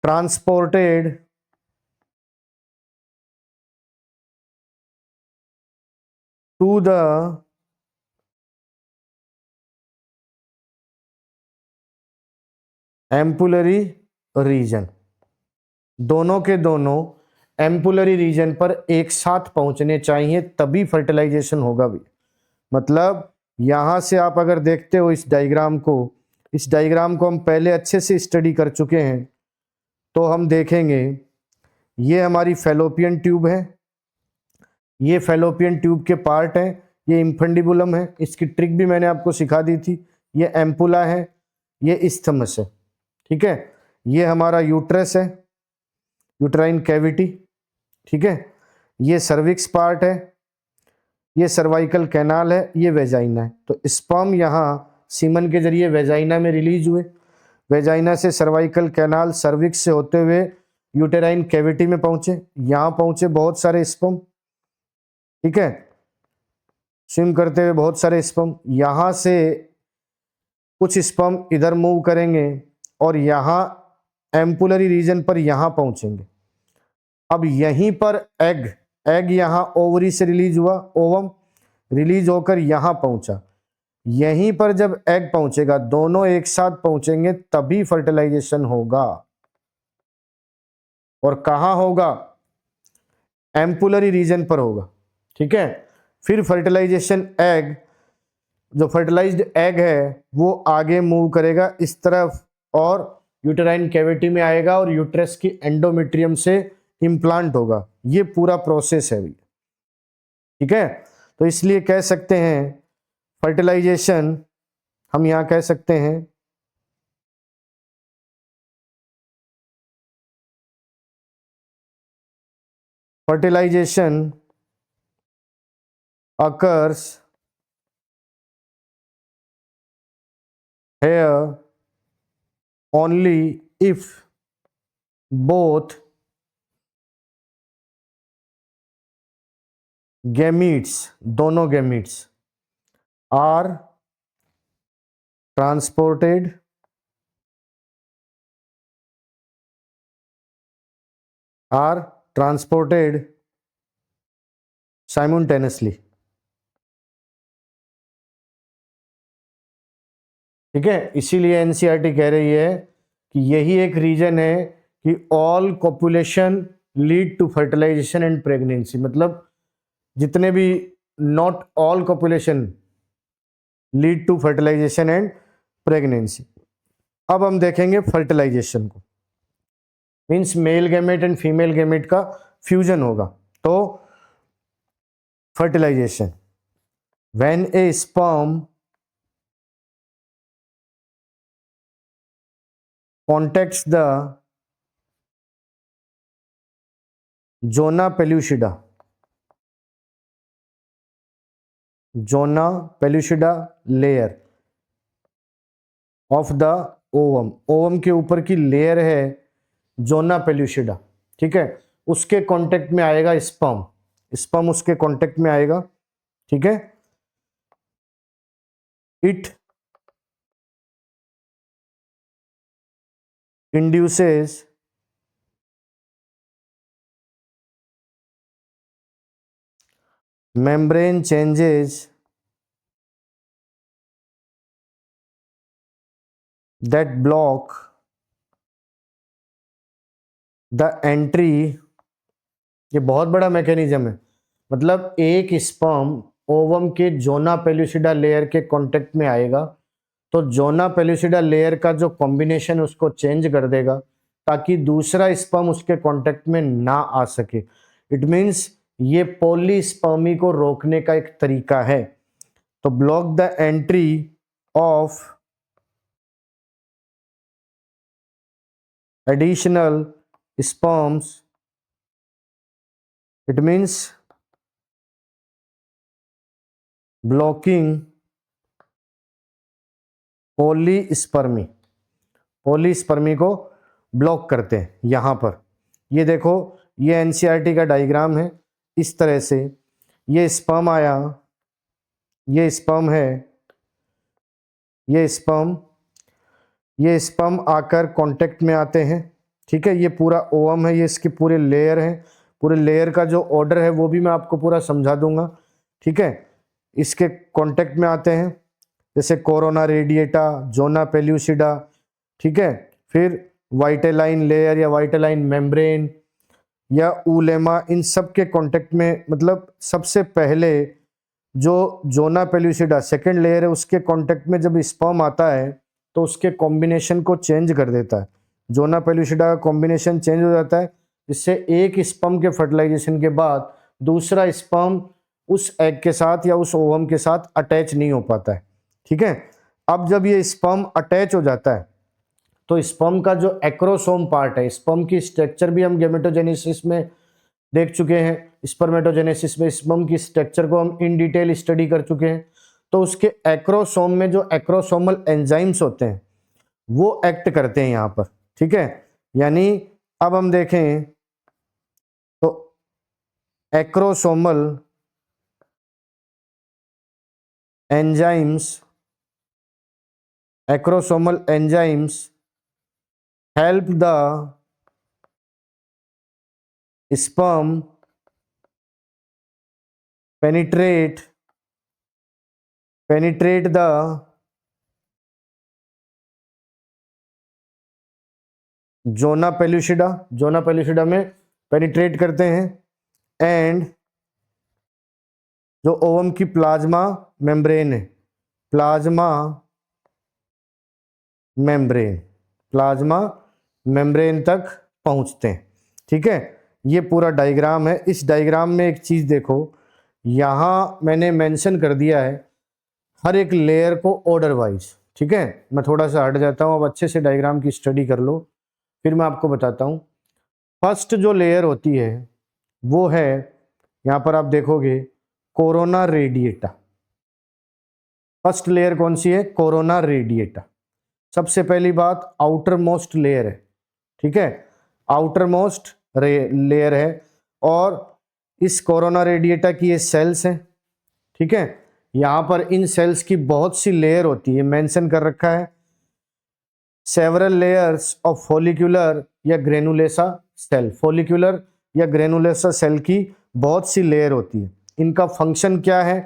transported to the ampullary region, दोनों के दोनों एम्पुलरी रीजन पर एक साथ पहुंचने चाहिए तभी फर्टिलाइजेशन होगा भी। मतलब यहां से आप अगर देखते हो इस डायग्राम को, इस डायग्राम को हम पहले अच्छे से स्टडी कर चुके हैं, तो हम देखेंगे ये हमारी फैलोपियन ट्यूब है, ये फैलोपियन ट्यूब के पार्ट हैं, ये इम्फंडिबुलम है, इसकी ट्रिक भी मैंने आपको सिखा दी थी, ये एम्पुला है, ये इस्थमस है, ठीक है। ये हमारा यूट्रस है, यूट्राइन कैविटी, ठीक है। ये सर्विक्स पार्ट है, ये सर्वाइकल कैनाल है, ये वेजाइना है। तो स्पर्म यहाँ सीमन के जरिए वेजाइना में रिलीज हुए, वेजाइना से सर्वाइकल कैनाल, सर्विक्स से होते हुए यूटेराइन कैविटी में पहुंचे, यहाँ पहुंचे बहुत सारे स्पर्म, ठीक है, स्विम करते हुए बहुत सारे स्पर्म, यहाँ से कुछ स्पर्म इधर मूव करेंगे और यहाँ एम्पुलरी रीजन पर यहाँ पहुंचेंगे। अब यहीं पर एग, एग यहाँ ओवरी से रिलीज हुआ, ओवम रिलीज होकर यहाँ पहुंचा, यहीं पर जब एग पहुंचेगा, दोनों एक साथ पहुंचेंगे तभी फर्टिलाइजेशन होगा। और कहाँ होगा, एम्पुलरी रीजन पर होगा, ठीक है। फिर फर्टिलाइजेशन एग, जो फर्टिलाइज्ड एग है वो आगे मूव करेगा इस तरफ और यूटेराइन कैविटी में आएगा और यूट्रस की एंडोमेट्रियम से इम्प्लांट होगा। ये पूरा प्रोसेस है, ठीक है। तो इसलिए कह सकते हैं फर्टिलाइजेशन, हम यहां कह सकते हैं fertilisation occurs here only if both gametes, दोनों gametes are transported simultaneously, ठीक है। इसीलिए एनसीईआरटी कह रही है कि यही एक रीजन है कि all copulation lead to fertilisation and pregnancy, मतलब जितने भी, not all copulation lead to fertilisation and pregnancy. अब हम देखेंगे फर्टिलाइजेशन को, means male gamete and female gamete का फ्यूजन होगा। तो fertilisation, when a sperm contacts the zona pellucida, zona pellucida layer of the ovum, ovum के ऊपर की लेयर है जोना पेल्यूसिडा, ठीक है, उसके कांटेक्ट में आएगा स्पर्म, स्पर्म उसके कांटेक्ट में आएगा, ठीक है। It induces membrane changes that block the entry, ये बहुत बड़ा मैकेनिज्म है, मतलब एक स्पर्म ओवम के जोना पेल्यूसिडा लेयर के कांटेक्ट में आएगा तो जोना पेल्यूसिडा लेयर का जो कॉम्बिनेशन उसको चेंज कर देगा ताकि दूसरा स्पर्म उसके कांटेक्ट में ना आ सके। इट मीन्स ये पॉलीस्पर्मी को रोकने का एक तरीका है। तो block the entry of additional sperms, it means blocking polyspermy, polyspermy को ब्लॉक करते हैं। यहां पर ये देखो, ये एनसीईआरटी का डायग्राम है, इस तरह से ये स्पर्म आया, ये स्पर्म है, ये स्पर्म आकर कांटेक्ट में आते हैं, ठीक है। ये पूरा ओवम है, ये इसके पूरे लेयर हैं, पूरे लेयर का जो ऑर्डर है वो भी मैं आपको पूरा समझा दूंगा, ठीक है। इसके कांटेक्ट में आते हैं जैसे कोरोना रेडिएटा, जोना पेल्यूसिडा, ठीक है। फिर वाइटेलाइन लेयर या वाइटेलाइन मेम्ब्रेन या ऊलेमा, इन सब के कांटेक्ट में, मतलब सबसे पहले जो जोना पेल्यूसिडा सेकेंड लेयर है उसके कांटेक्ट में जब स्पर्म आता है तो उसके कॉम्बिनेशन को चेंज कर देता है। जोना पेल्यूसिडा का कॉम्बिनेशन चेंज हो जाता है, जिससे एक स्पर्म के फर्टिलाइजेशन के बाद दूसरा स्पर्म उस एग के साथ या उस ओवम के साथ अटैच नहीं हो पाता है, ठीक है। अब जब ये स्पर्म अटैच हो जाता है तो स्पर्म का जो एक्रोसोम पार्ट है, स्पर्म की स्ट्रक्चर भी हम गेमेटोजेनेसिस में देख चुके हैं, स्पर्मेटोजेनेसिस में स्पर्म की स्ट्रक्चर को हम इन डिटेल स्टडी कर चुके हैं। तो उसके एक्रोसोम में जो एक्रोसोमल एंजाइम्स होते हैं वो एक्ट करते हैं यहाँ पर, ठीक है। यानी अब हम देखें तो acrosomal enzymes help the sperm penetrate the zona pellucida में पेनिट्रेट करते हैं, एंड जो ओवम की प्लाज्मा मेम्ब्रेन है, प्लाज्मा मेम्ब्रेन तक पहुंचते हैं, ठीक है। ये पूरा डायग्राम है। इस डायग्राम में एक चीज देखो, यहां मैंने मेंशन कर दिया है हर एक लेयर को ऑर्डर वाइज, ठीक है। मैं थोड़ा सा हट जाता हूं, अब अच्छे से डायग्राम की स्टडी कर लो, फिर मैं आपको बताता हूं। फर्स्ट जो लेयर होती है वो है, यहां पर आप देखोगे, कोरोना रेडिएटा। फर्स्ट लेयर कौन सी है? Corona radiata. सबसे पहली बात, आउटर मोस्ट लेयर है, ठीक है, आउटर मोस्ट लेयर है। और इस कोरोना रेडिएटा की ये सेल्स हैं, ठीक है। यहां पर इन सेल्स की बहुत सी लेयर होती है, मेंशन कर रखा है, सेवरल लेयर्स ऑफ फॉलिक्यूलर या ग्रेनुलेसा सेल। फॉलिक्यूलर या ग्रेनुलेसा सेल की बहुत सी लेयर होती है। इनका फंक्शन क्या है?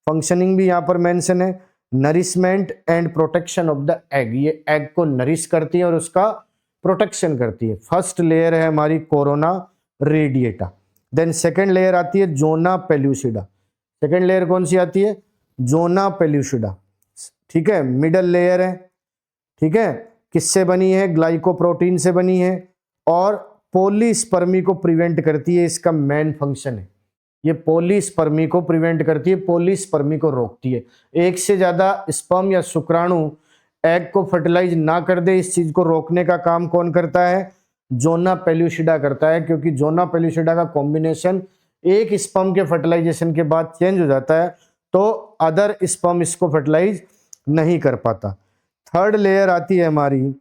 फंक्शनिंग भी यहाँ पर मेंशन है, nourishment and protection of the egg. ये एग को नरिश करती है और उसका प्रोटेक्शन करती है। फर्स्ट लेयर है हमारी corona radiata. Then second layer आती है जोना पेल्यूसिडा। सेकेंड लेयर कौन सी आती है? जोना पेल्यूसिडा, ठीक है। मिडल लेयर है, ठीक है, किससे बनी है? ग्लाइकोप्रोटीन से बनी है, और पॉलीस्पर्मी को प्रिवेंट करती है, इसका मेन फंक्शन है। ये पॉलीस्पर्मी को प्रिवेंट करती है, पॉलीस्पर्मी को रोकती है। एक से ज्यादा स्पर्म या शुक्राणु एग को फर्टिलाइज ना कर दे, इस चीज को रोकने का काम कौन करता है? जोना पेल्यूसिडा करता है, क्योंकि जोना पेल्यूसिडा का कॉम्बिनेशन एक स्पर्म के फर्टिलाइजेशन के बाद चेंज हो जाता है, तो अदर स्पर्म इसको फर्टिलाइज नहीं कर पाता। थर्ड लेयर आती है हमारी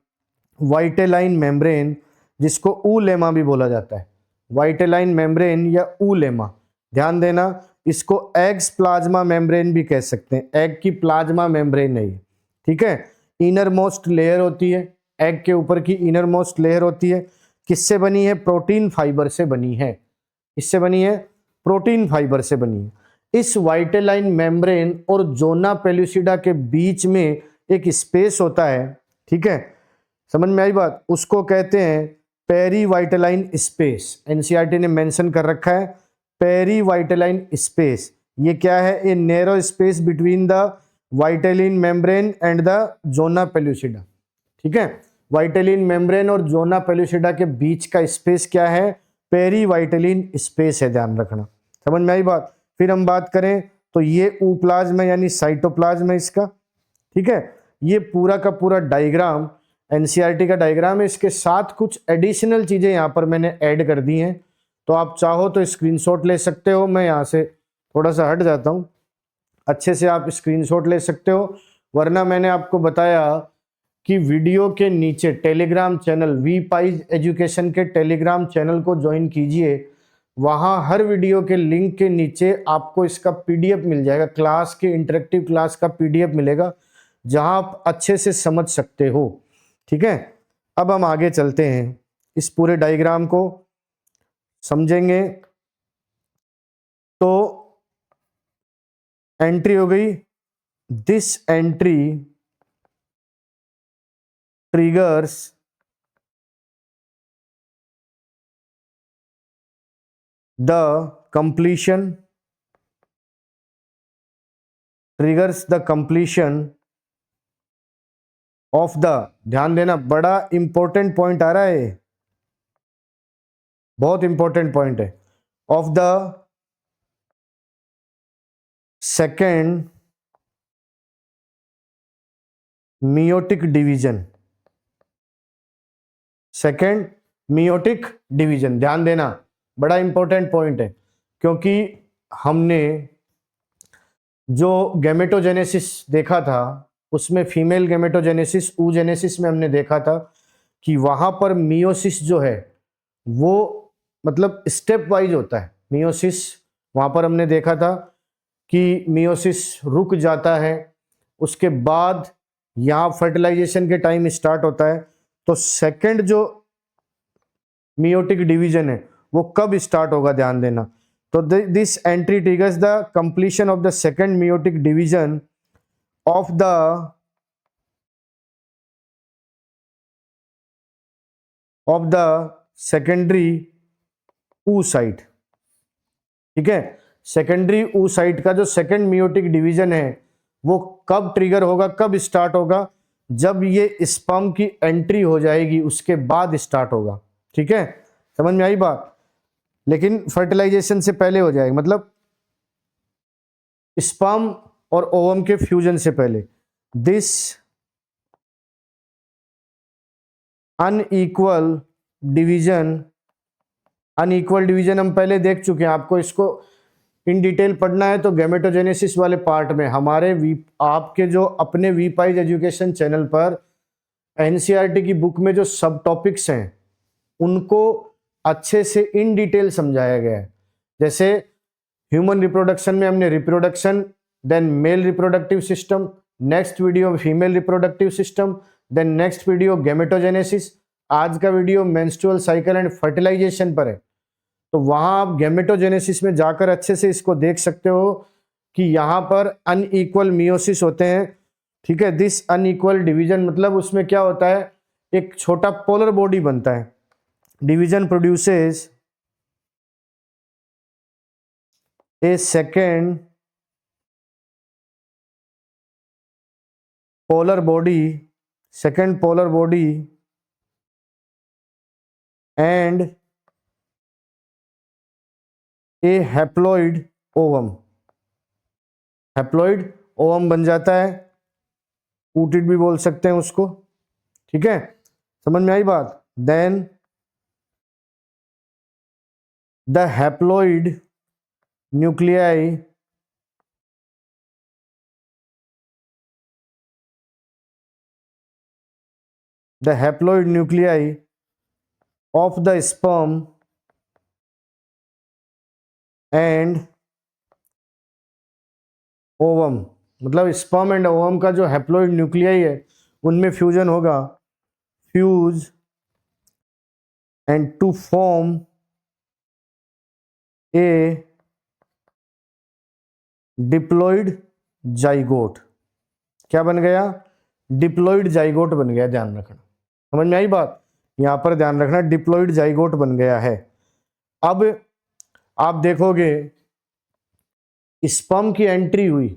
वाइटेलाइन मेम्ब्रेन, जिसको ऊलेमा भी बोला जाता है। वाइटेलाइन मेम्ब्रेन या ऊलेमा, ध्यान देना, इसको एग्स प्लाज्मा मेम्ब्रेन भी कह सकते हैं। एग की प्लाज्मा मेम्ब्रेन है ये, ठीक है। इनर मोस्ट लेयर होती है, एग के ऊपर की इनर मोस्ट लेयर होती है, किससे बनी है? प्रोटीन फाइबर से बनी है। किससे बनी है? प्रोटीन फाइबर से बनी है। इस वाइटेलाइन मेम्ब्रेन और जोना पेल्यूसिडा के बीच में एक स्पेस होता है, ठीक है, समझ में आई बात? उसको कहते हैं पेरी वाइटेलाइन स्पेस। एनसीईआरटी ने मेंशन कर रखा है पेरी वाइटेलाइन स्पेस। ये क्या है? A narrow space between the vitelline membrane and the zona pellucida, ठीक है। वाइटेलिन मेम्ब्रेन और जोना पेल्यूसिडा के बीच का स्पेस क्या है? पेरी वाइटेलिन स्पेस है, ध्यान रखना। समझ में आई बात? फिर हम बात करें तो ये ऊप्लाज्म है, यानी साइटोप्लाज्म है इसका, ठीक है। ये पूरा का पूरा डायग्राम एनसीईआरटी का डायग्राम है। इसके साथ कुछ एडिशनल चीजें यहाँ पर मैंने ऐड कर दी हैं, तो आप चाहो तो स्क्रीनशॉट ले सकते हो। मैं यहाँ से थोड़ा सा हट जाता हूँ, अच्छे से आप स्क्रीनशॉट ले सकते हो। वरना मैंने आपको बताया कि वीडियो के नीचे टेलीग्राम चैनल वी पाइज एजुकेशन के टेलीग्राम चैनल को ज्वाइन कीजिए। वहाँ हर वीडियो के लिंक के नीचे आपको इसका पीडीएफ मिल जाएगा, क्लास के इंटरेक्टिव क्लास का पीडीएफ मिलेगा, जहाँ आप अच्छे से समझ सकते हो, ठीक है। अब हम आगे चलते हैं, इस पूरे डायग्राम को समझेंगे। तो एंट्री हो गई, this entry triggers the completion of the, ध्यान देना, बड़ा इंपॉर्टेंट पॉइंट आ रहा है, बहुत इंपॉर्टेंट पॉइंट है, of the second meiotic division. Second meiotic division, ध्यान देना, बड़ा इंपॉर्टेंट पॉइंट है, क्योंकि हमने जो गैमेटोजेनेसिस देखा था उसमें फीमेल गैमेटोजेनेसिस oogenesis में हमने देखा था कि वहां पर मियोसिस जो है वो मतलब स्टेप वाइज होता है। मियोसिस वहां पर हमने देखा था कि मियोसिस रुक जाता है, उसके बाद यहाँ फर्टिलाइजेशन के टाइम स्टार्ट होता है। तो सेकंड जो मियोटिक डिवीजन है वो कब स्टार्ट होगा, ध्यान देना। तो this entry triggers the completion of the second meiotic division of the secondary oocyte, ठीक है। सेकेंडरी oocyte का जो सेकंड मियोटिक डिवीजन है वो कब ट्रिगर होगा, कब स्टार्ट होगा? जब ये स्पर्म की एंट्री हो जाएगी उसके बाद स्टार्ट होगा, ठीक है। समझ में आई बात? लेकिन फर्टिलाइजेशन से पहले हो जाएगा, मतलब स्पर्म और ओवम के फ्यूजन से पहले। दिस अनइक्वल डिवीजन हम पहले देख चुके हैं। आपको इसको इन डिटेल पढ़ना है तो गैमेटोजेनेसिस वाले पार्ट में हमारे आपके जो अपने वी पाइज एजुकेशन चैनल पर एनसीईआरटी की बुक में जो सब टॉपिक्स हैं उनको अच्छे से इन डिटेल समझाया गया है। जैसे ह्यूमन रिप्रोडक्शन में हमने reproduction, then male reproductive system, next video female reproductive system, then next video gametogenesis, आज का video menstrual cycle and fertilisation पर है। तो वहां आप गैमेटोजेनेसिस में जाकर अच्छे से इसको देख सकते हो कि यहाँ पर अनइक्वल मियोसिस होते हैं, ठीक है। दिस अनइक्वल डिवीजन मतलब उसमें क्या होता है, एक छोटा पोलर बॉडी बनता है। Division produces A second polar body and A haploid ovum बन जाता है। ऊटिड भी बोल सकते हैं उसको, ठीक है, समझ में आई बात। Then the haploid nuclei of the sperm and ovum, मतलब स्पर्म एंड ओवम का जो हैप्लॉइड न्यूक्लियाई है उनमें फ्यूजन होगा, fuse and to form a diploid zygote. क्या बन गया? डिप्लॉइड जाइगोट बन गया, ध्यान रखना, समझ में आई बात। यहां पर ध्यान रखना, डिप्लॉइड जाइगोट बन गया है। अब आप देखोगे स्पर्म की एंट्री हुई,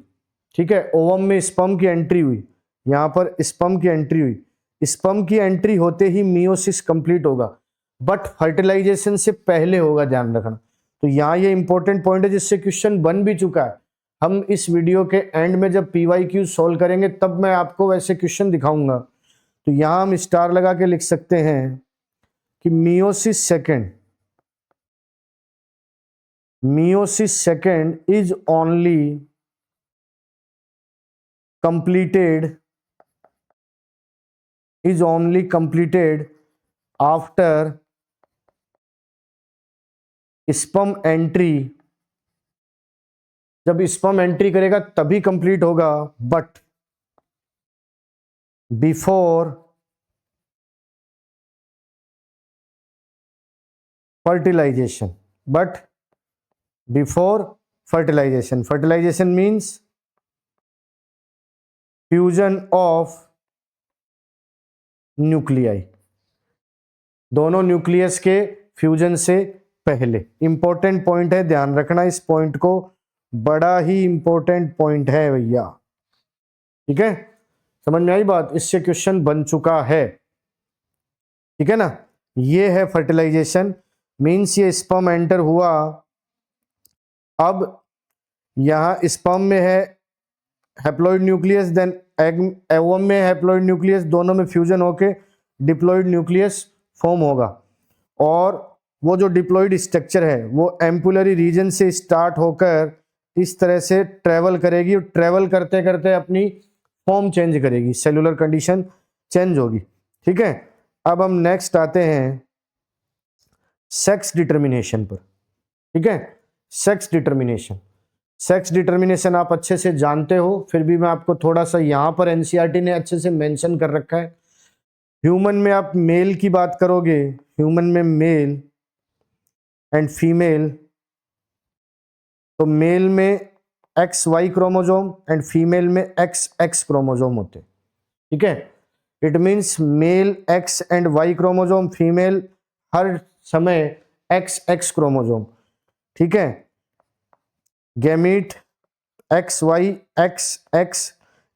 ठीक है, ओवम में स्पर्म की एंट्री हुई, यहां पर स्पर्म की एंट्री हुई, स्पर्म की एंट्री होते ही मियोसिस कंप्लीट होगा, बट फर्टिलाइजेशन से पहले होगा, ध्यान रखना। तो यहाँ ये इंपॉर्टेंट पॉइंट है जिससे क्वेश्चन बन भी चुका है। हम इस वीडियो के एंड में जब PYQ सॉल्व करेंगे तब मैं आपको वैसे क्वेश्चन दिखाऊंगा। तो यहाँ हम स्टार लगा के लिख सकते हैं कि meiosis second is only completed after sperm entry. जब स्पर्म एंट्री करेगा तभी कंप्लीट होगा, but before fertilisation. Fertilisation means fusion of nuclei, दोनों न्यूक्लियस के फ्यूजन से पहले। इंपॉर्टेंट पॉइंट है, ध्यान रखना इस पॉइंट को, बड़ा ही इंपॉर्टेंट पॉइंट है भैया, ठीक है, समझ में आई बात। इससे क्वेश्चन बन चुका है, ठीक है ना। ये है फर्टिलाइजेशन, मीन्स ये स्पर्म एंटर हुआ, अब यहां स्पर्म में है हैप्लॉइड न्यूक्लियस, देन ओवम में हैप्लॉइड न्यूक्लियस, दोनों में फ्यूजन होके डिप्लॉइड न्यूक्लियस फॉर्म होगा। और वो जो डिप्लॉइड स्ट्रक्चर है वो एम्पुलरी रीजन से स्टार्ट होकर इस तरह से ट्रेवल करेगी, और ट्रेवल करते करते अपनी फॉर्म चेंज करेगी, सेलुलर कंडीशन चेंज होगी, ठीक है। अब हम नेक्स्ट आते हैं सेक्स डिटर्मिनेशन पर, ठीक है। सेक्स डिटर्मिनेशन आप अच्छे से जानते हो, फिर भी मैं आपको थोड़ा सा यहाँ पर NCERT ने अच्छे से मेंशन कर रखा है। ह्यूमन में आप मेल की बात करोगे, ह्यूमन में मेल एंड फीमेल, तो मेल में XY क्रोमोजोम एंड फीमेल में XX क्रोमोजोम होते, ठीक है। It means male X and Y chromosome, female हर समय XX क्रोमोजोम, ठीक है। गैमीट XY XX,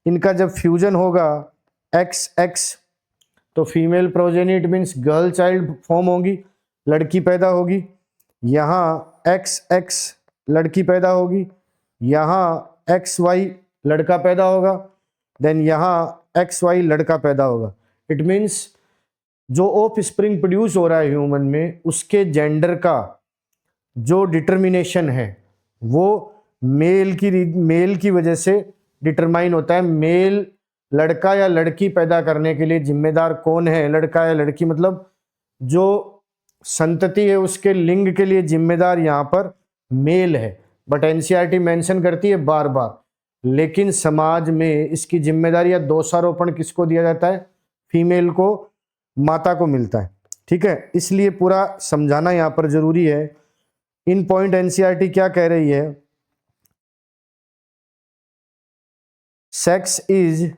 इनका जब फ्यूजन होगा XX, तो female progeny, it means girl child form होगी, लड़की पैदा होगी। यहाँ XX लड़की पैदा होगी, यहाँ XY लड़का पैदा होगा, देन यहाँ XY लड़का पैदा होगा। इट मीन्स जो ऑफ स्प्रिंग प्रोड्यूस हो रहा है ह्यूमन में, उसके जेंडर का जो डिटर्मिनेशन है वो मेल की वजह से डिटरमाइन होता है। मेल लड़का या लड़की पैदा करने के लिए जिम्मेदार कौन है, लड़का या लड़की, मतलब जो संतति है उसके लिंग के लिए जिम्मेदार यहाँ पर मेल है। बट NCERT मेंशन करती है बार बार, लेकिन समाज में इसकी जिम्मेदारी या दोषारोपण किसको दिया जाता है? फीमेल को, माता को मिलता है, ठीक है। इसलिए पूरा समझाना यहाँ पर जरूरी है। इन पॉइंट NCERT क्या कह रही है? सेक्स इज,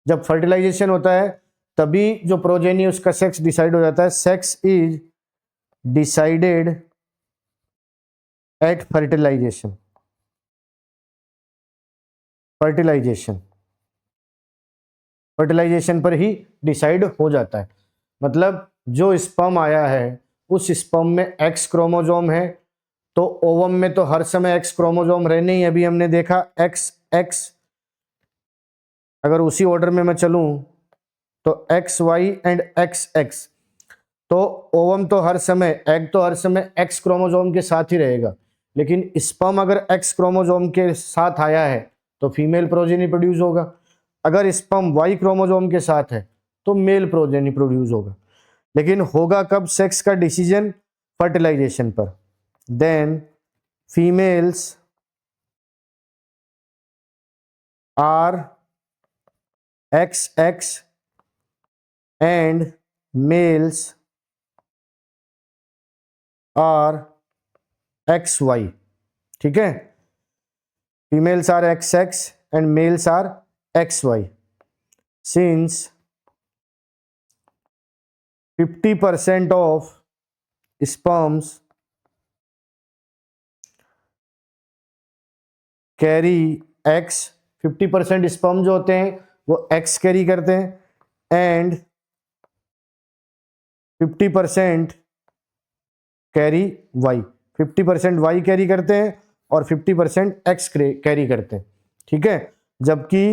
जब फर्टिलाइजेशन होता है तभी जो प्रोजेनी उसका सेक्स डिसाइड हो जाता है। Sex is decided at fertilisation. Fertilisation पर ही डिसाइड हो जाता है। मतलब जो स्पर्म आया है उस स्पर्म में X क्रोमोजोम है, तो ओवम में तो हर समय X क्रोमोजोम रहने ही, अभी हमने देखा XX, अगर उसी ऑर्डर में मैं चलूं तो X Y and X X, तो ओवम तो हर समय, एग तो हर समय एक्स क्रोमोसोम के साथ ही रहेगा, लेकिन स्पर्म अगर एक्स क्रोमोसोम के साथ आया है तो फीमेल प्रोजेनी प्रोड्यूस होगा, अगर स्पर्म वाई क्रोमोसोम के साथ है तो मेल प्रोजेनी प्रोड्यूस होगा। लेकिन होगा कब सेक्स का डिसीजन? फर्टिलाइजेशन पर। Then females are X X and males are X Y. ठीक है, females are X X and males are X Y. Since 50% of sperms carry X, 50% sperm जो होते हैं वो एक्स कैरी करते हैं, and 50% carry Y, 50% Y carry करते हैं और 50% एक्स कैरी करते हैं। ठीक है, जबकि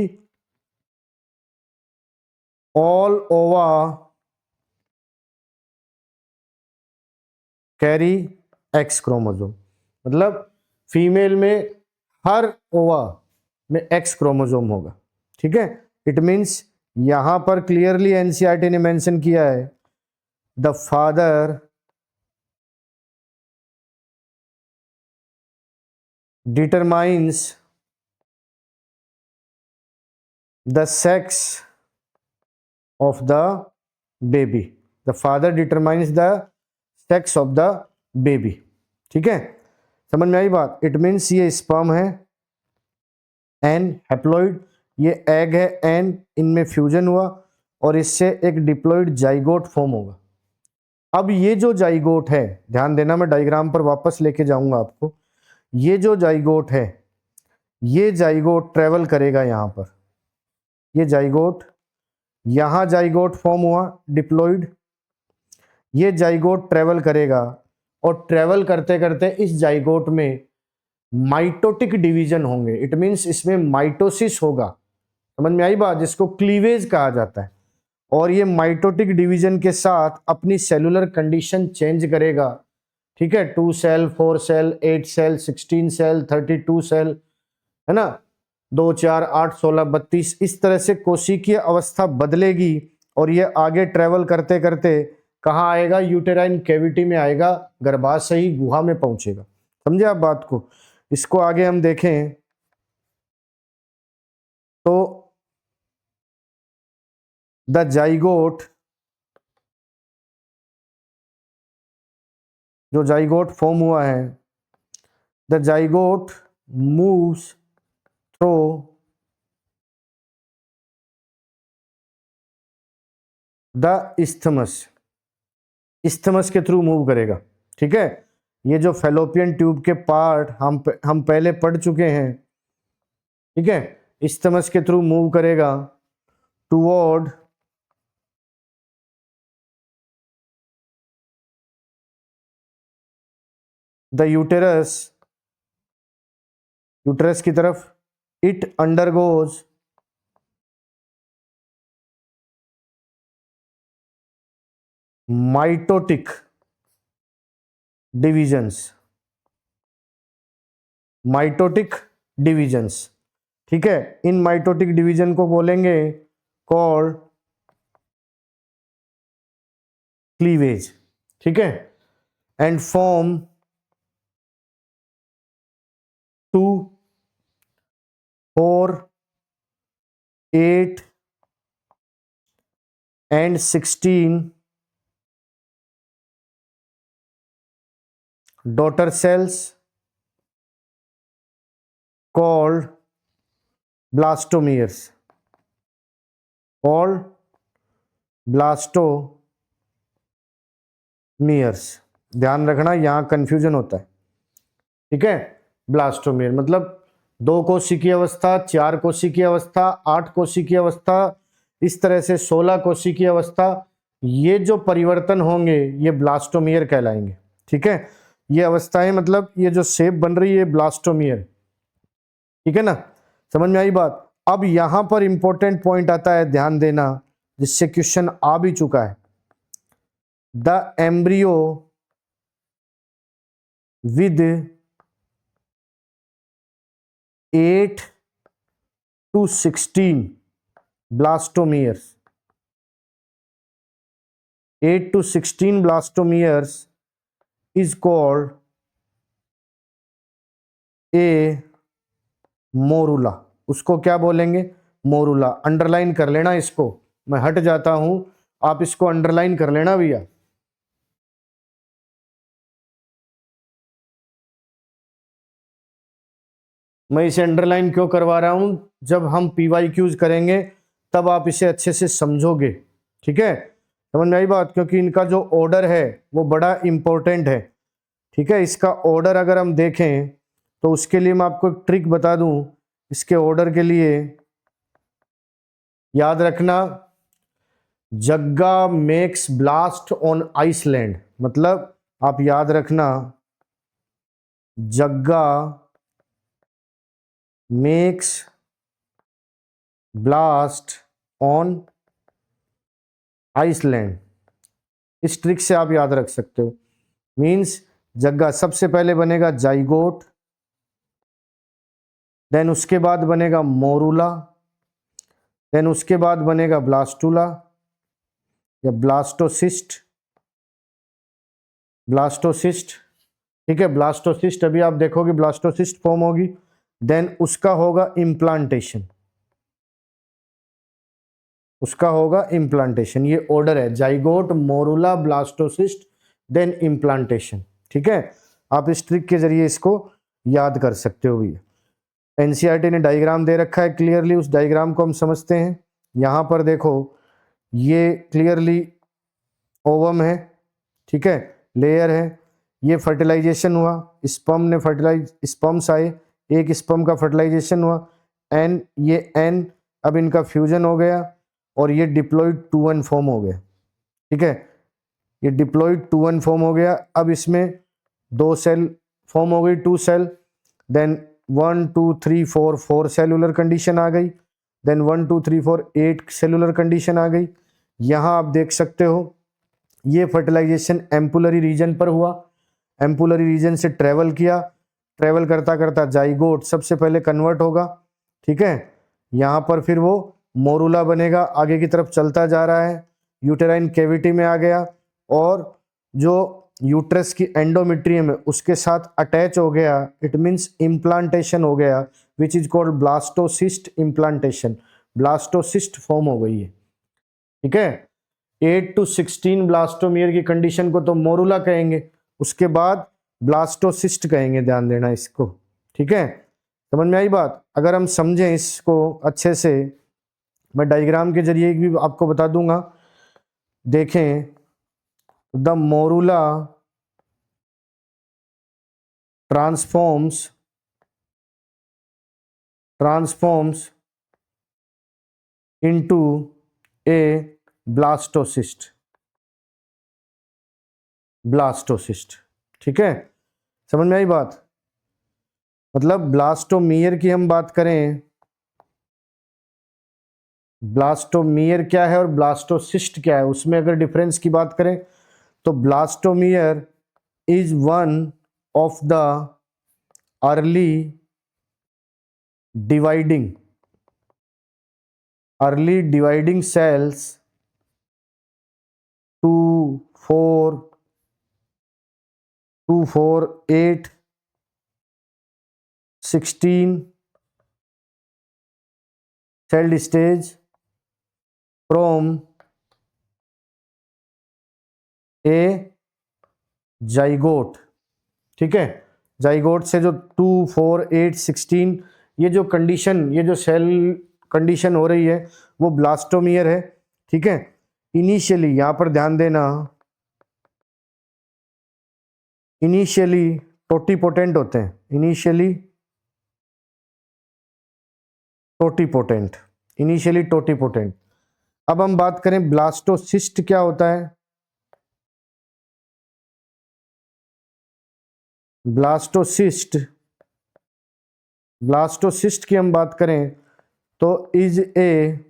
ऑल ओवा कैरी एक्स क्रोमोसोम, मतलब फीमेल में हर ओवा में एक्स क्रोमोसोम होगा। ठीक है, इट मींस यहां पर क्लियरली एनसीईआरटी ने मेंशन किया है the father determines the sex of the baby, the father determines the sex of the baby. ठीक है, समझ में आई बात? इट मीन्स ये स्पर्म है एन हैप्लॉइड, ये एग है एन, इनमें फ्यूजन हुआ और इससे एक डिप्लॉइड जाइगोट फॉर्म होगा। अब ये जो जाइगोट है, ध्यान देना, मैं डायग्राम पर वापस लेके जाऊंगा आपको। ये जो जाइगोट है, ये जाइगोट ट्रेवल करेगा यहां पर, ये जाइगोट, यहां जाइगोट फॉर्म हुआ डिप्लॉइड, ये जाइगोट ट्रेवल करेगा और ट्रेवल करते करते इस जाइगोट में माइटोटिक डिवीजन होंगे। इट मींस इसमें माइटोसिस होगा। समझ में आई बात? जिसको क्लीवेज कहा जाता है। और ये माइटोटिक डिवीजन के साथ अपनी सेलुलर कंडीशन चेंज करेगा। ठीक है, 2 cell, 4 cell, 8 cell, 16 cell, 32 cell, है ना, 2 4 8 16 32, इस तरह से कोशिकीय अवस्था बदलेगी और ये आगे ट्रेवल करते करते कहाँ आएगा? यूटेराइन कैविटी में आएगा, गर्भाशयी गुहा में पहुंचेगा। समझे आप बात को? इसको आगे हम देखें तो द जाइगोट, जो जाइगोट फॉर्म हुआ है, the zygote moves through the isthmus, isthmus के थ्रू मूव करेगा। ठीक है, ये जो फेलोपियन ट्यूब के पार्ट हम पहले पढ़ चुके हैं। ठीक है, इस्थमस के थ्रू मूव करेगा टुवर्ड द यूटेरस, यूटेरस की तरफ। It undergoes mitotic divisions, mitotic divisions. ठीक है, इन माइटोटिक डिवीजन को बोलेंगे कॉल्ड क्लीवेज। ठीक है, and form 2 4 8 and 16 daughter cells called blastomeres, called blastomeres। ध्यान रखना, यहां कंफ्यूजन होता है। ठीक है, ब्लास्टोमेर मतलब 2 कोशिकीय अवस्था, 4 कोशिकीय अवस्था, 8 कोशिकीय अवस्था, इस तरह से 16 कोशिकीय अवस्था। ये जो परिवर्तन होंगे ये ब्लास्टोमियर कहलाएंगे। ठीक है, ये अवस्थाएं, मतलब ये जो शेप बन रही है ब्लास्टोमियर। ठीक है ना, समझ में आई बात? अब यहां पर इंपॉर्टेंट पॉइंट आता है, ध्यान देना, जिससे क्वेश्चन आ भी चुका है। The embryo with 8 to 16 blastomeres, 8 to 16 blastomeres is called a morula. उसको क्या बोलेंगे? मोरूला। अंडरलाइन कर लेना इसको, मैं हट जाता हूं, आप इसको अंडरलाइन कर लेना भैया। मैं इसे अंडरलाइन क्यों करवा रहा हूं? जब हम PYQs करेंगे तब आप इसे अच्छे से समझोगे, ठीक है? समझ में आई बात? क्योंकि इनका जो ऑर्डर है वो बड़ा इंपॉर्टेंट है, ठीक है? इसका ऑर्डर अगर हम देखें तो उसके लिए मैं आपको एक ट्रिक बता दूं। इसके ऑर्डर के लिए याद रखना, जग्गा मेक्स ब्लास्ट ऑन आइसलैंड, मतलब आप याद रखना, जग्गा मेक्स ब्लास्ट ऑन आइसलैंड। इस ट्रिक से आप याद रख सकते हो। मींस जग्गा सबसे पहले बनेगा जाइगोट, देन उसके बाद बनेगा मोरूला, देन उसके बाद बनेगा ब्लास्टूला या ब्लास्टोसिस्ट, ब्लास्टोसिस्ट, ठीक है? ब्लास्टोसिस्ट अभी आप देखोगे ब्लास्टोसिस्ट फॉर्म होगी, देन उसका होगा इम्प्लांटेशन, उसका होगा इम्प्लांटेशन। ये ऑर्डर है, zygote, morula, blastocyst, then implantation, ठीक है? आप इस ट्रिक के जरिए इसको याद कर सकते हो भी। एनसीईआरटी ने डायग्राम दे रखा है क्लियरली, उस डायग्राम को हम समझते हैं। यहां पर देखो, ये क्लियरली ओवम है, ठीक है? लेयर है, ये फर्टिलाइजेशन हुआ, स्पर्म ने स्पर्म्स आए, एक स्पर्म का फर्टिलाइजेशन हुआ, एन, ये एन, अब इनका फ्यूजन हो गया और ये डिप्लॉइड 2n फॉर्म हो गया, ठीक है? ये डिप्लॉइड 2n फॉर्म हो गया। अब इसमें 2 सेल फॉर्म हो गई, 2 सेल, देन 1 2 3 4 4 सेलुलर कंडीशन आ गई, देन 1 2 3 4 8 सेलुलर कंडीशन आ गई। यहां आप देख सकते हो ये फर्टिलाइजेशन एम्पुलरी रीजन पर हुआ, एम्पुलरी रीजन से ट्रेवल किया, ट्रेवल करता करता जाइगोट सबसे पहले कन्वर्ट होगा, ठीक है? यहां पर फिर वो मोरूला बनेगा, आगे की तरफ चलता जा रहा है, यूटेराइन कैविटी में आ गया और जो यूट्रस की एंडोमेट्रियम है उसके साथ अटैच हो गया, इट मींस इम्प्लांटेशन हो गया, which is called blastocyst implantation. Blastocyst form हो गई है, ठीक है? 8 to 16 ब्लास्टोमियर की कंडीशन को तो मोरूला कहेंगे, उसके बाद ब्लास्टोसिस्ट कहेंगे, ध्यान देना इसको, ठीक है? समझ में आई बात? अगर हम समझें इसको अच्छे से, मैं डायग्राम के जरिए भी आपको बता दूंगा। देखें, the morula transforms into A blastocyst, ठीक है? समझ में आई बात? मतलब ब्लास्टोमियर की हम बात करें, ब्लास्टोमियर क्या है और ब्लास्टोसिस्ट क्या है, उसमें अगर डिफरेंस की बात करें तो blastomere is one of the early dividing cells 2 4 8 16 cell stage from a zygote, ठीक है? जाइगोट से जो 2 4 8 16 ये जो कंडीशन, ये जो सेल कंडीशन हो रही है वो ब्लास्टोमियर है, ठीक है? इनिशियली यहां पर ध्यान देना, इनिशियली टोटीपोटेंट होते हैं, इनिशियली टोटीपोटेंट। अब हम बात करें ब्लास्टोसिस्ट क्या होता है। ब्लास्टोसिस्ट की हम बात करें तो is a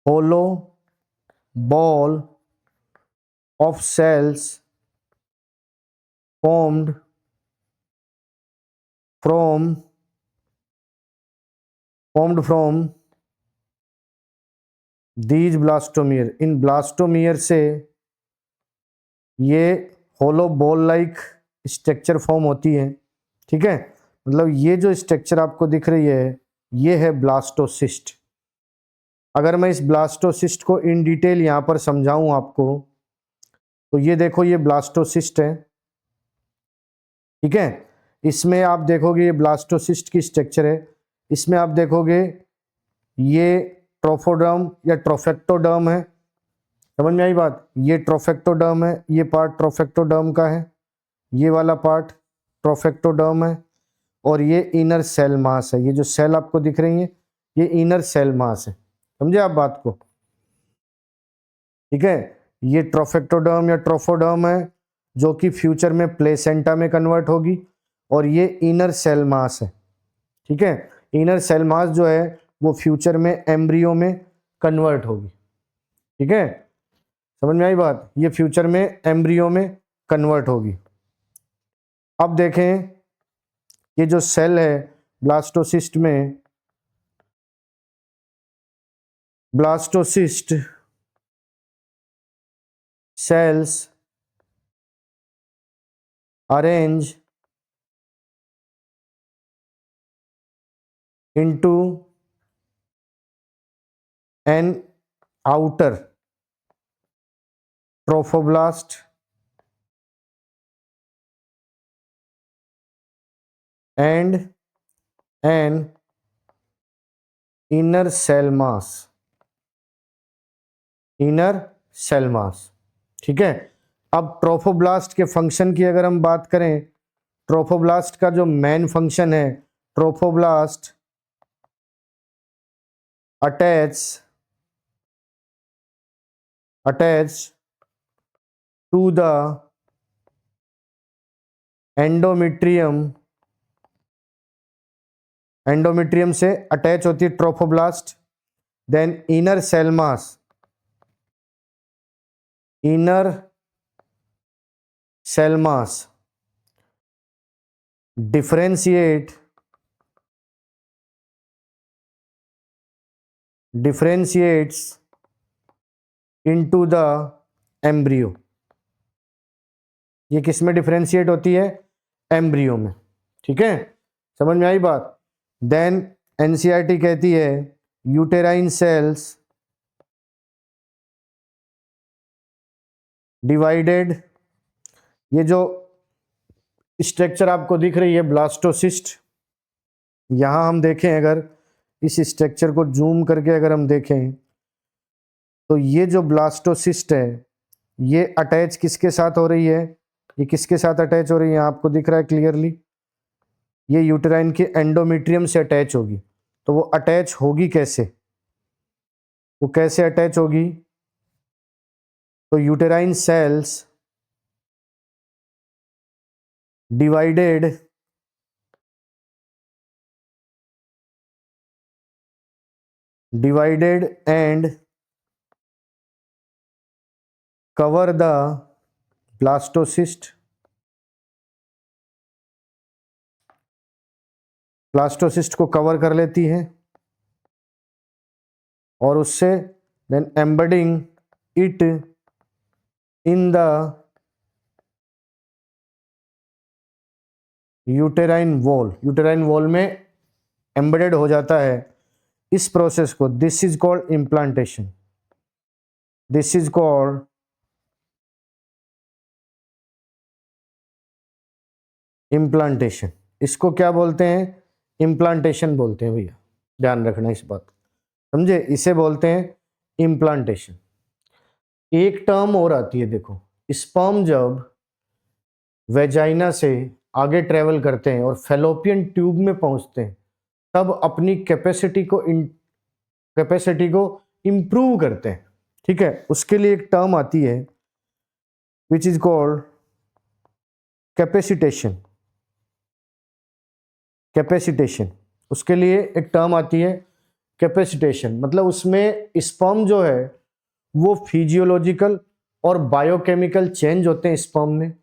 hollow ball of cells formed from these blastomere. इन ब्लास्टोमियर से ये hollow ball like structure form होती है। ठीक है, मतलब ये जो स्ट्रक्चर आपको दिख रही है ये है ब्लास्टोसिस्ट। अगर मैं इस ब्लास्टोसिस्ट को इन डिटेल यहाँ पर समझाऊं आपको, तो ये देखो ये ब्लास्टोसिस्ट है। ठीक है, इसमें आप देखोगे ये ब्लास्टोसिस्ट की स्ट्रक्चर है। इसमें आप देखोगे ये ट्रोफोडर्म या ट्रोफेक्टोडर्म है। समझ में आई बात? ये ट्रोफेक्टोडर्म है, ये पार्ट ट्रोफेक्टोडर्म का है, ये वाला पार्ट ट्रोफेक्टोडर्म है, और ये इनर सेल मास है। ये जो सेल आपको दिख रही है ये इनर सेल मास है। समझे आप बात को? ठीक है, ये ट्रोफेक्टोडर्म या ट्रोफोडर्म है जो कि फ्यूचर में प्लेसेंटा में कन्वर्ट होगी, और ये इनर सेल मास है। ठीक है, इनर सेल मास जो है वो फ्यूचर में एम्ब्रियो में कन्वर्ट होगी। ठीक है, समझ में आई बात? ये फ्यूचर में एम्ब्रियो में कन्वर्ट होगी। अब देखें ये जो सेल है ब्लास्टोसिस्ट में, blastocyst cells arrange into an outer trophoblast and an inner cell mass। Inner cell mass. ठीक है, अब ट्रोफोब्लास्ट के फंक्शन की अगर हम बात करें, ट्रोफोब्लास्ट का जो मेन फंक्शन है, trophoblast attach to the endometrium से अटैच होती है trophoblast. Then inner cell mass, inner cell mass differentiates into the embryo। ये किस में डिफरेंशिएट होती है? एम्ब्रियो में। ठीक है, समझ में आई बात? देन एनसीईआरटी कहती है यूटेराइन सेल्स डिवाइडेड। ये जो स्ट्रक्चर आपको दिख रही है ब्लास्टोसिस्ट, यहां हम देखें अगर इस स्ट्रक्चर को जूम करके अगर हम देखें तो ये जो ब्लास्टोसिस्ट है ये अटैच किसके साथ हो रही है? ये किसके साथ अटैच हो रही है? आपको दिख रहा है क्लियरली, ये यूटेराइन के एंडोमेट्रियम से अटैच होगी। तो वो अटैच होगी कैसे? वो कैसे अटैच होगी? तो uterine cells divided and cover the blastocyst. Blastocyst को कवर कर लेती है और उससे then embedding it in the uterine wall में एम्बेडेड हो जाता है। इस प्रोसेस को this is called implantation. This is called implantation. इसको क्या बोलते हैं? इम्प्लांटेशन बोलते हैं भैया, ध्यान रखना इस बात को, समझे? इसे बोलते हैं इम्प्लांटेशन। एक टर्म और आती है, देखो, स्पर्म जब वेजाइना से आगे ट्रेवल करते हैं और फैलोपियन ट्यूब में पहुंचते हैं तब अपनी कैपेसिटी को इंप्रूव करते हैं। ठीक है, उसके लिए एक टर्म आती है विच इज कॉल्ड कैपेसिटेशन। उसके लिए एक टर्म आती है कैपेसिटेशन, मतलब उसमें स्पर्म जो है वो फिजियोलॉजिकल और बायोकेमिकल चेंज होते हैं स्पर्म में,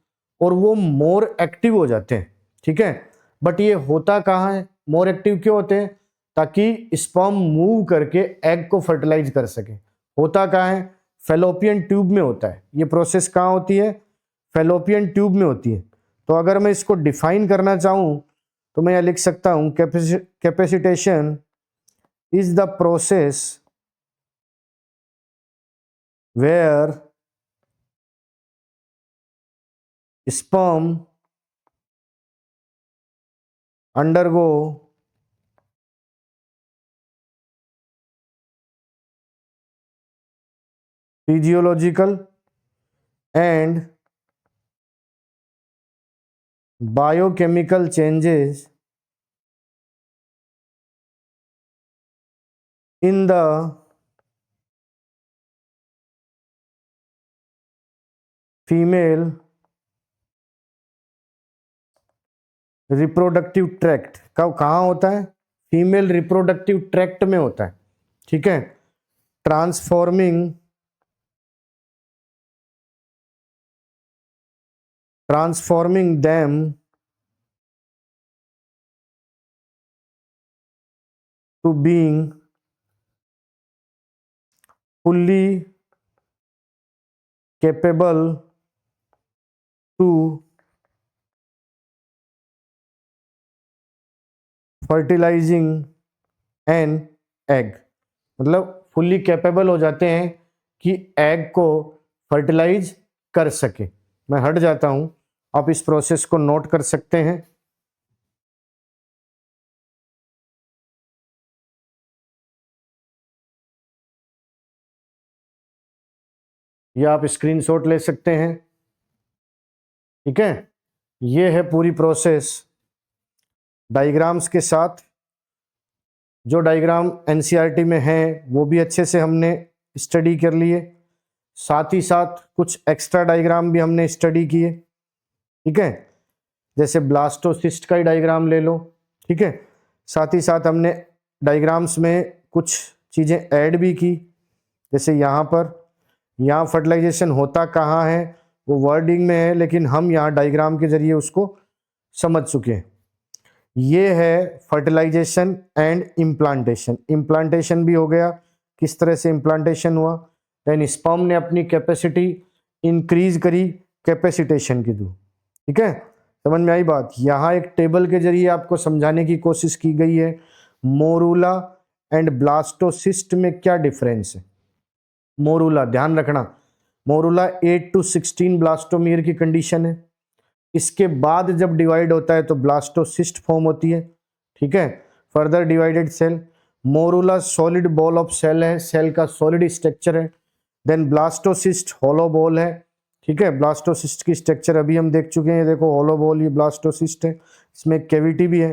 और वो मोर एक्टिव हो जाते हैं, ठीक है। बट ये होता कहाँ है, मोर एक्टिव क्यों होते हैं, ताकि स्पर्म मूव करके एग को फर्टिलाइज कर सके। होता कहाँ है, फैलोपियन ट्यूब में होता है। ये प्रोसेस कहाँ होती है, फैलोपियन ट्यूब में होती है। तो अगर मैं इसको डिफाइन करना चाहूँ तो मैं यह लिख सकता हूँ, capacitation is the process where sperm undergo physiological and biochemical changes in the female reproductive tract. कब कहाँ होता है, फीमेल रिप्रोडक्टिव ट्रैक्ट में होता है, ठीक है। Transforming them to being fully capable to fertilizing an egg। मतलब फुल्ली कैपेबल हो जाते हैं कि एग को फर्टिलाइज कर सके। मैं हट जाता हूं, आप इस प्रोसेस को नोट कर सकते हैं। या आप स्क्रीनशॉट ले सकते हैं, ठीक है। ये है पूरी प्रोसेस डायग्राम्स के साथ। जो डायग्राम एनसीईआरटी में है वो भी अच्छे से हमने स्टडी कर लिए, साथ ही साथ कुछ एक्स्ट्रा डायग्राम भी हमने स्टडी किए, ठीक है। जैसे ब्लास्टोसिस्ट का ही डायग्राम ले लो, ठीक है। साथ ही साथ हमने डायग्राम्स में कुछ चीज़ें ऐड भी की, जैसे यहाँ फर्टिलाइजेशन होता कहाँ है वो वर्डिंग में है, लेकिन हम यहाँ डायग्राम के जरिए उसको समझ चुके हैं। ये है फर्टिलाइजेशन एंड इम्प्लांटेशन। इम्प्लांटेशन भी हो गया, किस तरह से इम्प्लांटेशन हुआ, देन स्पर्म ने अपनी कैपेसिटी इंक्रीज करी कैपेसिटेशन के थ्रू, ठीक है। समझ में आई बात। यहाँ एक टेबल के जरिए आपको समझाने की कोशिश की गई है मोरूला एंड ब्लास्टोसिस्ट में क्या डिफरेंस है। मोरूला, ध्यान रखना, मोरूला 8 to 16 ब्लास्टोमियर की कंडीशन है। इसके बाद जब डिवाइड होता है तो ब्लास्टोसिस्ट फॉर्म होती है, ठीक है। Further divided cell, morula solid ball of cell है, सेल का सॉलिड स्ट्रक्चर है। देन ब्लास्टोसिस्ट हॉलो बॉल है, ठीक है। ब्लास्टोसिस्ट की स्ट्रक्चर अभी हम देख चुके हैं, देखो हॉलो बॉल, ये ब्लास्टोसिस्ट है, इसमें कैविटी भी है,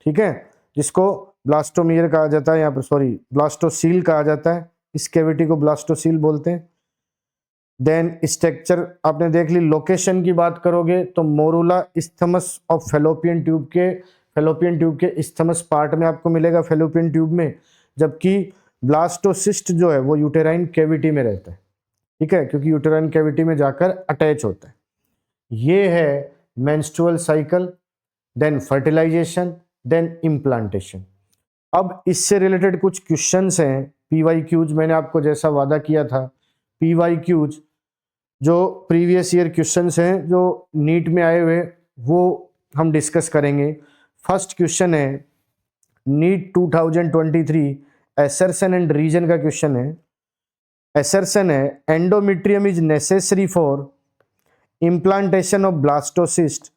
ठीक है, जिसको ब्लास्टोमियर कहा जाता है, यहाँ पर सॉरी ब्लास्टोसील कहा जाता है। इस कैविटी को ब्लास्टोसील बोलते हैं। देन स्ट्रक्चर आपने देख ली। लोकेशन की बात करोगे तो morula isthmus of fallopian tube के इस्थमस पार्ट में आपको मिलेगा, फैलोपियन ट्यूब में, जबकि ब्लास्टोसिस्ट जो है वो यूटेराइन कैविटी में रहता है, ठीक है, क्योंकि यूटेराइन कैविटी में जाकर अटैच होता है। ये है menstrual cycle, then fertilisation, then implantation. अब इससे रिलेटेड कुछ क्वेश्चंस हैं, पीवाईक्यूज। मैंने आपको जैसा वादा किया था, पीवाईक्यूज जो प्रीवियस ईयर क्वेश्चंस हैं जो नीट में आए हुए वो हम डिस्कस करेंगे। फर्स्ट क्वेश्चन है नीट 2023 एसर्शन एंड रीजन का क्वेश्चन है। एसर्शन है endometrium is necessary for implantation of blastocyst.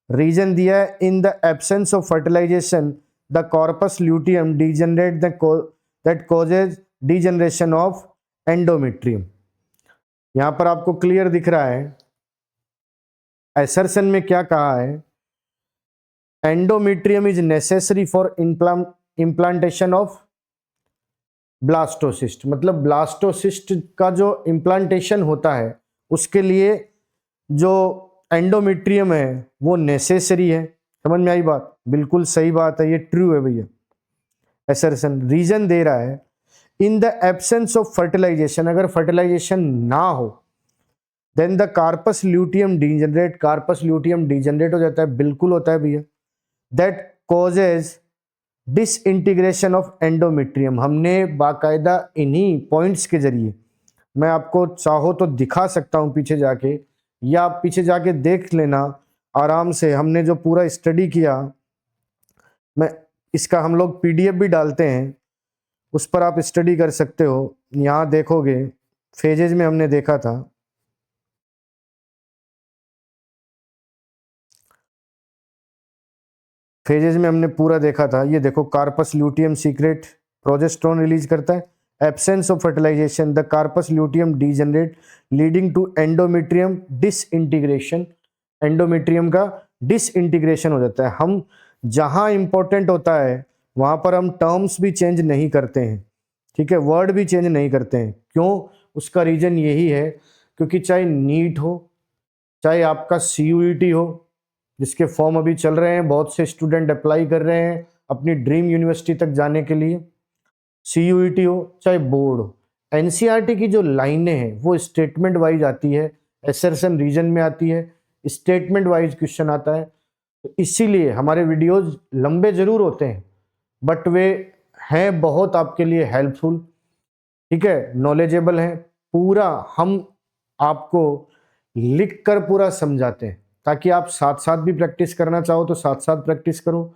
Reason दिया है in the absence of fertilisation the corpus luteum degenerate that causes degeneration of endometrium. यहां पर आपको क्लियर दिख रहा है एसर्शन में क्या कहा है, endometrium is necessary for implantation of blastocyst. मतलब ब्लास्टोसिस्ट का जो इम्प्लांटेशन होता है उसके लिए जो एंडोमेट्रियम है वो नेसेसरी है। समझ में आई बात, बिल्कुल सही बात है, ये ट्रू है भैया। एसर्शन, रीजन दे रहा है in the absence of fertilisation, अगर फर्टिलाइजेशन ना हो then the corpus luteum degenerate, corpus luteum degenerate हो जाता है, बिल्कुल होता है भैया। That causes disintegration of endometrium, हमने बाकायदा इन्हीं पॉइंट्स के जरिए, मैं आपको चाहो तो दिखा सकता हूं पीछे जाके, या आप पीछे जाके देख लेना आराम से, हमने जो पूरा स्टडी किया, मैं इसका हम लोग पीडीएफ भी डालते हैं, उस पर आप स्टडी कर सकते हो। यहाँ देखोगे फेजेज में हमने देखा था, फेजेज में हमने पूरा देखा था। ये देखो, corpus luteum secrete progesterone release करता है, absence of fertilisation the corpus luteum degenerate leading to endometrium disintegration, endometrium का डिसइंटीग्रेशन हो जाता है। हम जहां इंपॉर्टेंट होता है वहां पर हम टर्म्स भी चेंज नहीं करते हैं, ठीक है, वर्ड भी चेंज नहीं करते हैं। क्यों? उसका रीजन यही है क्योंकि चाहे नीट हो, चाहे आपका सीयूईटी हो, जिसके फॉर्म अभी चल रहे हैं, बहुत से स्टूडेंट अप्लाई कर रहे हैं अपनी ड्रीम यूनिवर्सिटी तक जाने के लिए, सीयूईटी हो चाहे बोर्ड हो, एनसीईआरटी की जो लाइनें हैं वो स्टेटमेंट वाइज आती है, एसर्शन रीजन में आती है, स्टेटमेंट वाइज क्वेश्चन आता है। तो इसीलिए हमारे वीडियोज लंबे जरूर होते हैं बट वे हैं बहुत आपके लिए हेल्पफुल, ठीक है, नॉलेजेबल है। पूरा हम आपको लिख कर पूरा समझाते हैं ताकि आप साथ साथ भी प्रैक्टिस करना चाहो तो साथ साथ प्रैक्टिस करो,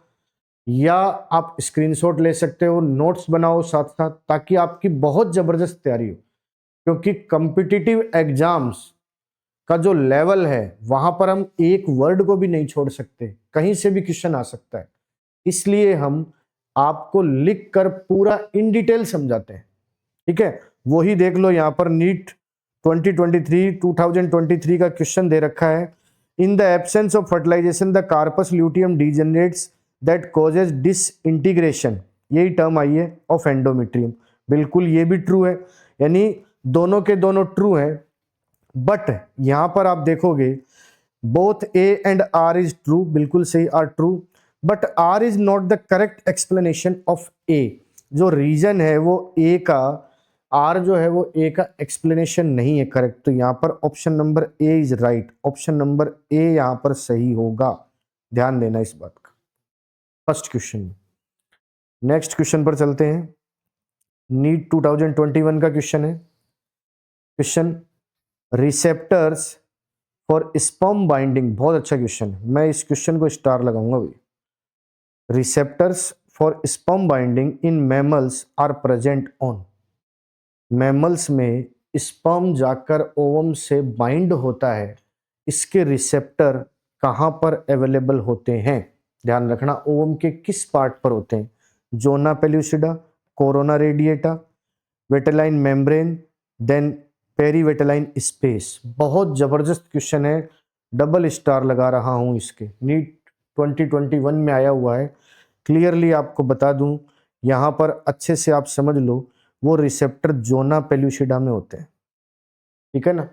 या आप स्क्रीनशॉट ले सकते हो, नोट्स बनाओ साथ साथ, ताकि आपकी बहुत जबरदस्त तैयारी हो। क्योंकि कॉम्पिटिटिव एग्जाम्स का जो लेवल है वहां पर हम एक वर्ड को भी नहीं छोड़ सकते, कहीं से भी क्वेश्चन आ सकता है, इसलिए हम आपको लिख कर पूरा इन डिटेल समझाते हैं, ठीक है। वही देख लो, यहाँ पर नीट 2023 का क्वेश्चन दे रखा है, in the absence of fertilisation the corpus luteum degenerates that causes disintegration, यही टर्म आई है, ऑफ एंडोमेट्रियम। बिल्कुल ये भी ट्रू है, यानी दोनों के दोनों ट्रू है। बट यहां पर आप देखोगे both A and R is true, बिल्कुल सही, R true, but R is not the correct explanation of A. जो रीजन है वो ए का, आर जो है वो ए का एक्सप्लेनेशन नहीं है करेक्ट, तो यहां पर option number A is right, option number A यहां पर सही होगा, ध्यान देना इस बात का। फर्स्ट क्वेश्चन, नेक्स्ट क्वेश्चन पर चलते हैं। नीट 2021 का क्वेश्चन है, question receptors for sperm binding, बहुत अच्छा क्वेश्चन है, मैं इस क्वेश्चन को स्टार लगाऊंगा भाई। Receptors for sperm binding in mammals are present on, mammals में स्पर्म जाकर ओवम से बाइंड होता है, इसके रिसेप्टर कहाँ पर अवेलेबल होते हैं? ध्यान रखना, ओवम के किस पार्ट पर होते हैं? Zona pellucida, corona radiata, vitelline membrane, then perivitelline space. बहुत जबरदस्त क्वेश्चन है, डबल स्टार लगा रहा हूं इसके, नीट 2021 में आया हुआ है। क्लियरली आपको बता दूं, यहां पर अच्छे से आप समझ लो, वो रिसेप्टर जोना पेल्यूसिडा में होते हैं, ठीक है ना।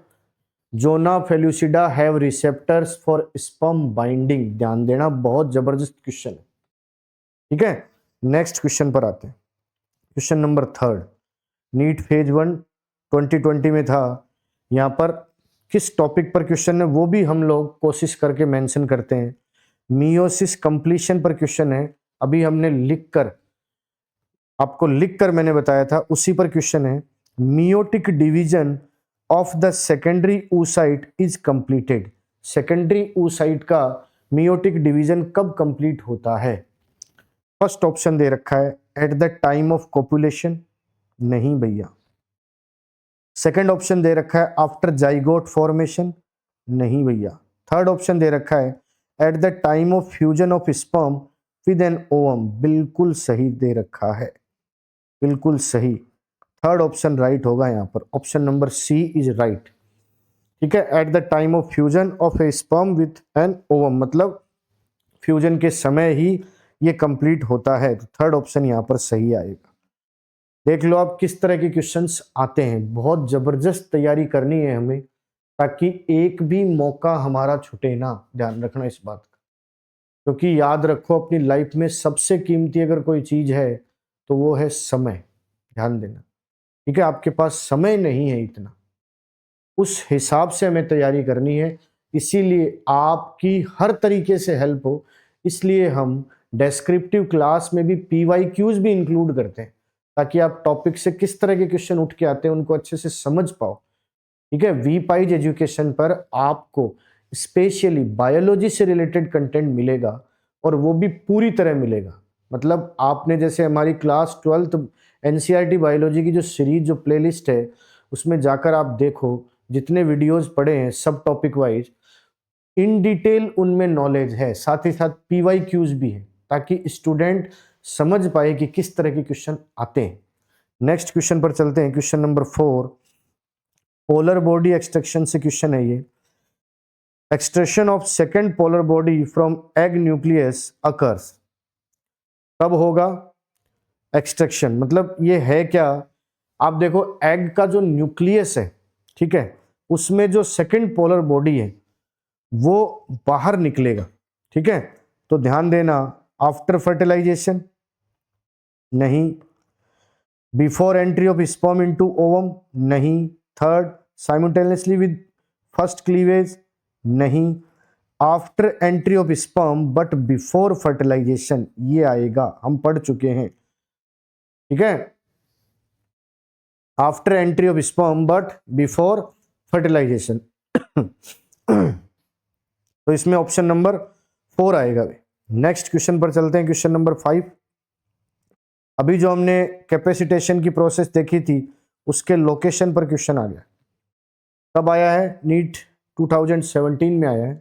Zona pellucida have receptors for sperm binding, ध्यान देना, बहुत जबरदस्त क्वेश्चन है, ठीक है। नेक्स्ट क्वेश्चन पर आते हैं, क्वेश्चन नंबर 3, नीट फेज 1 2020 में था। यहाँ पर किस टॉपिक पर क्वेश्चन है वो भी हम लोग कोशिश करके मेंशन करते हैं, मियोसिस कंप्लीशन पर क्वेश्चन है। अभी हमने लिखकर, आपको लिखकर मैंने बताया था, उसी पर क्वेश्चन है, meiotic division of the secondary oocyte is completed, secondary oocyte का मियोटिक डिवीजन कब कंप्लीट होता है? फर्स्ट ऑप्शन दे रखा है at the time of copulation, नहीं भैया। सेकंड ऑप्शन दे रखा है आफ्टर जाइगोट फॉर्मेशन, नहीं भैया। थर्ड ऑप्शन दे रखा है at the time of fusion of sperm with an ovum, बिल्कुल सही दे रखा है, बिल्कुल सही, थर्ड ऑप्शन राइट होगा यहाँ पर, option number C is right, ठीक है। At the time of fusion of a sperm with an ovum, मतलब फ्यूजन के समय ही ये कंप्लीट होता है, तो थर्ड ऑप्शन यहाँ पर सही आएगा। देख लो आप किस तरह के क्वेश्चंस आते हैं, बहुत जबरदस्त तैयारी करनी है हमें ताकि एक भी मौका हमारा छूटे ना, ध्यान रखना इस बात का। क्योंकि याद रखो, अपनी लाइफ में सबसे कीमती अगर कोई चीज है तो वो है समय। ध्यान देना, ठीक है, आपके पास समय नहीं है इतना, उस हिसाब से हमें तैयारी करनी है। इसीलिए आपकी हर तरीके से हेल्प हो, इसलिए हम डेस्क्रिप्टिव क्लास में भी PYQs भी इंक्लूड करते हैं, ताकि आप टॉपिक से किस तरह के क्वेश्चन उठ के आते हैं उनको अच्छे से समझ पाओ। ठीक है, वीपाइज एजुकेशन पर आपको स्पेशली बायोलॉजी से रिलेटेड कंटेंट मिलेगा, और वो भी पूरी तरह मिलेगा। मतलब आपने जैसे हमारी क्लास 12th NCERT बायोलॉजी की जो सीरीज जो प्लेलिस्ट है, उसमें जाकर आप देखो, जितने वीडियोस पढ़े हैं सब टॉपिक वाइज, इन डिटेल उनमें नॉलेज है, साथ ही साथ PYQs भी है, ताकि स्टूडेंट समझ पाए कि किस तरह के क्वेश्चन आते हैं। नेक्स्ट क्वेश्चन पर चलते हैं, question number 4, polar body extraction से क्वेश्चन है ये। Extraction of second polar body from egg nucleus occurs. कब होगा एक्सट्रैक्शन, मतलब ये है क्या? आप देखो, एग का जो न्यूक्लियस है, ठीक है, उसमें जो सेकेंड पोलर बॉडी है वो बाहर निकलेगा। ठीक है, तो ध्यान देना, आफ्टर फर्टिलाइजेशन नहीं, before entry of sperm into ovum नहीं, third simultaneously with first cleavage नहीं, after entry of sperm but before fertilization, ये आएगा, हम पढ़ चुके हैं। ठीक है, after entry of sperm but before fertilization. तो इसमें ऑप्शन नंबर 4 आएगा। नेक्स्ट क्वेश्चन पर चलते हैं, क्वेश्चन नंबर 5। अभी जो हमने कैपेसिटेशन की प्रोसेस देखी थी, उसके लोकेशन पर क्वेश्चन आ गया। कब आया है? नीट 2017 में आया है।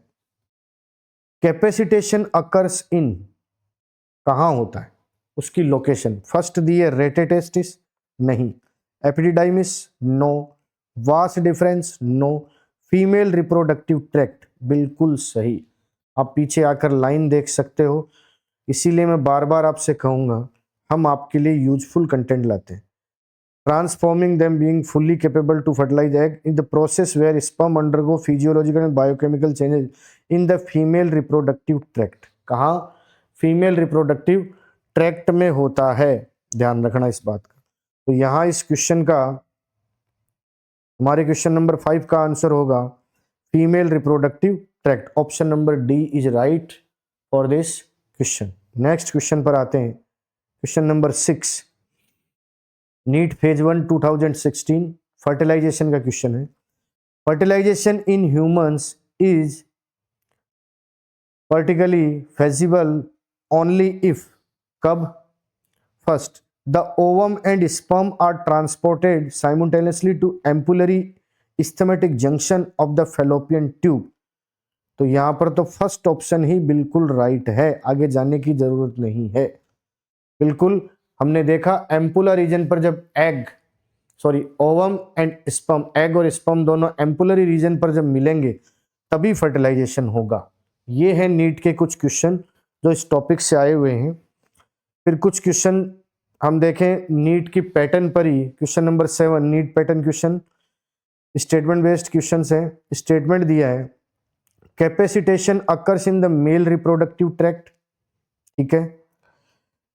कैपेसिटेशन अकर्स इन, कहाँ होता है, उसकी लोकेशन। फर्स्ट दी है रेटेटेस्टिस, नहीं, epididymis, no, vas deferens, no, female reproductive tract, बिल्कुल सही। आप पीछे आकर लाइन देख सकते हो, इसीलिए मैं बार बार आपसे कहूँगा, हम आपके लिए यूजफुल कंटेंट लाते हैं। Transforming them being fully capable to fertilise egg in the process where sperm undergo physiological and biochemical changes in the female reproductive tract. कहाँ? फीमेल रिप्रोडक्टिव ट्रैक्ट में होता है, ध्यान रखना इस बात का। तो यहाँ इस क्वेश्चन का, हमारे क्वेश्चन नंबर 5 का आंसर होगा female reproductive tract. Option number D is right for this question. Next question पर आते हैं, question number 6, NEET phase 1 2016 fertilisation का क्वेश्चन है। Fertilisation in humans is particularly feasible only if, कब? फर्स्ट, the ovum and sperm are transported simultaneously to ampullary isthmatic junction of the fallopian tube। तो यहां पर तो फर्स्ट ऑप्शन ही बिल्कुल राइट है, आगे जाने की जरूरत नहीं है। बिल्कुल, हमने देखा एम्पुलर रीजन पर जब ओवम एंड स्पर्म, एग और स्पर्म दोनों एम्पुलरी रीजन पर जब मिलेंगे तभी फर्टिलाइजेशन होगा। ये है नीट के कुछ क्वेश्चन जो इस टॉपिक से आए हुए हैं। फिर कुछ क्वेश्चन हम देखें नीट की पैटर्न पर ही। Question number 7 NEET pattern question, statement based question है। स्टेटमेंट दिया है, capacitation occurs in the male reproductive tract. ठीक है,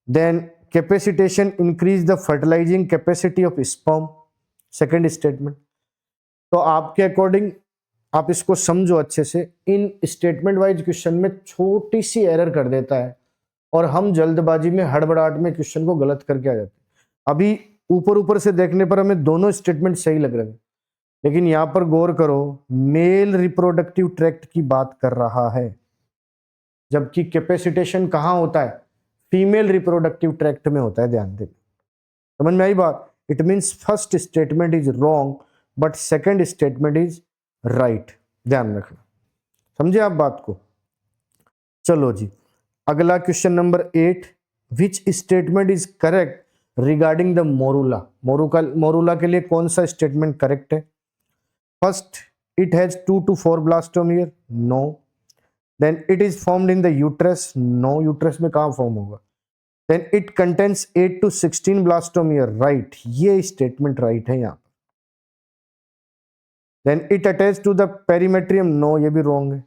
then capacitation increase the fertilizing capacity of sperm, second statement. तो आपके अकॉर्डिंग आप इसको समझो अच्छे से। इन स्टेटमेंट वाइज क्वेश्चन में छोटी सी एरर कर देता है, और हम जल्दबाजी में हड़बड़ाहट में क्वेश्चन को गलत करके आ जाते हैं। अभी ऊपर से देखने पर हमें दोनों स्टेटमेंट सही लग रहे हैं, लेकिन यहां पर गौर करो, मेल रिप्रोडक्टिव ट्रैक्ट की बात कर रहा है, जबकि कैपेसिटेशन कहाँ होता है? फीमेल रिप्रोडक्टिव ट्रैक्ट में होता है। ध्यान दें, समझ में आई बात? It means first statement is wrong but second statement is right. ध्यान रखना, समझे आप बात को? चलो जी, अगला question number 8, which statement is correct regarding the morula. Morula के लिए कौन सा स्टेटमेंट करेक्ट है? First, it has 2 to 4 blastomere, no. Then it is formed in the uterus, no, uterus में कहाँ फॉर्म होगा। Then it contains 8 to 16 blastomere, right, ये statement right है यहाँ। Then it attach to the perimetrium, no, ये भी wrong है।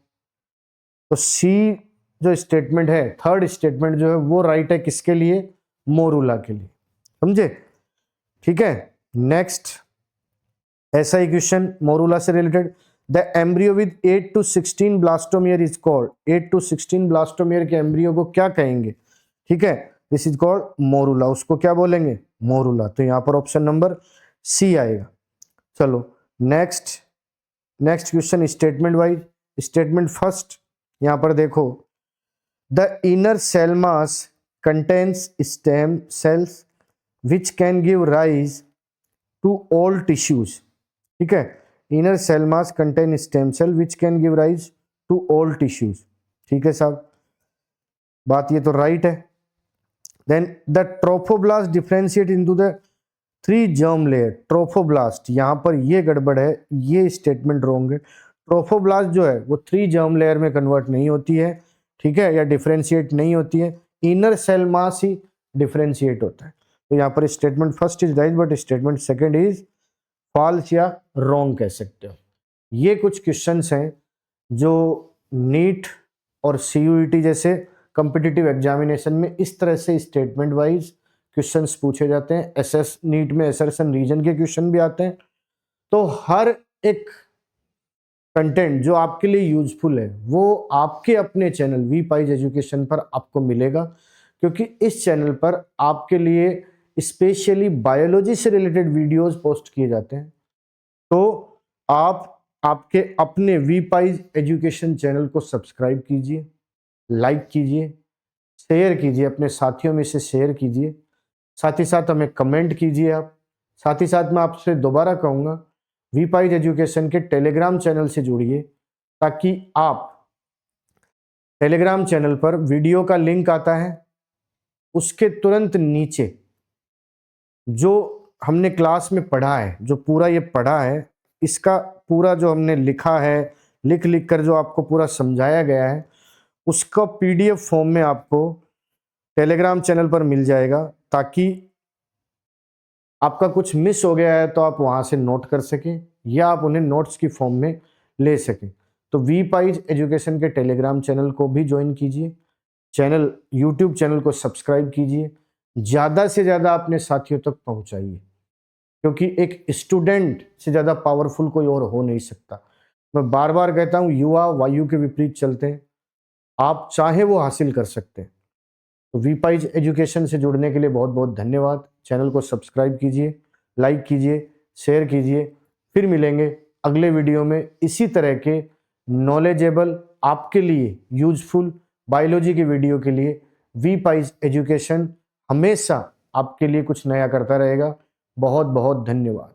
तो सी जो स्टेटमेंट है, थर्ड स्टेटमेंट जो है वो राइट है, किसके लिए? मोरूला के लिए। समझे? ठीक है। नेक्स्ट ऐसा ही क्वेश्चन मोरूला से related, the embryo with 8 to 16 blastomere is called, 8 to 16 blastomere के एम्ब्रियो को क्या कहेंगे? ठीक है, दिस इज कॉल्ड मोरूला, उसको क्या बोलेंगे? मोरूला। तो यहां पर ऑप्शन नंबर सी आएगा। चलो next question statement wise. Statement first, यहां पर देखो, the inner cell mass contains stem cells which can give rise to all tissues. ठीक है, inner cell mass contain stem cell which can give rise to all tissues. ठीक है साहब, बात ये तो राइट है। Then the trophoblast differentiate into the 3 germ layer. Trophoblast, यहां पर ये गड़बड़ है, ये स्टेटमेंट रॉन्ग है। ट्रोफोब्लास्ट जो है वो 3 जर्म लेयर में कन्वर्ट नहीं होती है, ठीक है, या डिफरेंशिएट नहीं होती है, इनर सेल मास ही डिफरेंशिएट होता है। तो यहाँ पर statement first is right but statement second is false या रॉन्ग कह सकते हो। ये कुछ क्वेश्चंस हैं जो नीट और सीयूईटी जैसे कॉम्पिटिटिव एग्जामिनेशन में इस तरह से स्टेटमेंट वाइज क्वेश्चंस पूछे जाते हैं। एसएस नीट में असर्शन रीजन के क्वेश्चन भी आते हैं। तो हर एक कंटेंट जो आपके लिए यूजफुल है वो आपके अपने चैनल वी पाइज एजुकेशन पर आपको मिलेगा, क्योंकि इस चैनल पर आपके लिए स्पेशली बायोलॉजी से रिलेटेड वीडियोस पोस्ट किए जाते हैं। तो आप आपके अपने वी पाइज एजुकेशन चैनल को सब्सक्राइब कीजिए, लाइक कीजिए, शेयर कीजिए, अपने साथियों में से शेयर कीजिए, साथ ही साथ हमें कमेंट कीजिए आप। साथ ही साथ मैं आपसे दोबारा कहूँगा, वी पाइज एजुकेशन के टेलीग्राम चैनल से जुड़िए, ताकि आप टेलीग्राम चैनल पर वीडियो का लिंक आता है, उसके तुरंत नीचे जो हमने क्लास में पढ़ा है, जो पूरा ये पढ़ा है, इसका पूरा जो हमने लिखा है, लिख कर जो आपको पूरा समझाया गया है, उसका पीडीएफ फॉर्म में आपको टेलीग्राम चैनल पर मिल जाएगा, ताकि आपका कुछ मिस हो गया है तो आप वहां से नोट कर सकें या आप उन्हें नोट्स की फॉर्म में ले सकें। तो वी पाइज एजुकेशन के टेलीग्राम चैनल को भी ज्वाइन कीजिए, चैनल यूट्यूब चैनल को सब्सक्राइब कीजिए, ज़्यादा से ज़्यादा अपने साथियों तक पहुंचाइए, क्योंकि एक स्टूडेंट से ज़्यादा पावरफुल कोई और हो नहीं सकता। मैं बार बार कहता हूं, युवा वायु के विपरीत चलते हैं, आप चाहे वो हासिल कर सकते हैं। तो वी पाइज एजुकेशन से जुड़ने के लिए बहुत बहुत धन्यवाद। चैनल को सब्सक्राइब कीजिए, लाइक कीजिए, शेयर कीजिए। फिर मिलेंगे अगले वीडियो में इसी तरह के नॉलेजेबल, आपके लिए यूजफुल बायोलॉजी के वीडियो के लिए। वी पाइज एजुकेशन हमेशा आपके लिए कुछ नया करता रहेगा। बहुत बहुत धन्यवाद।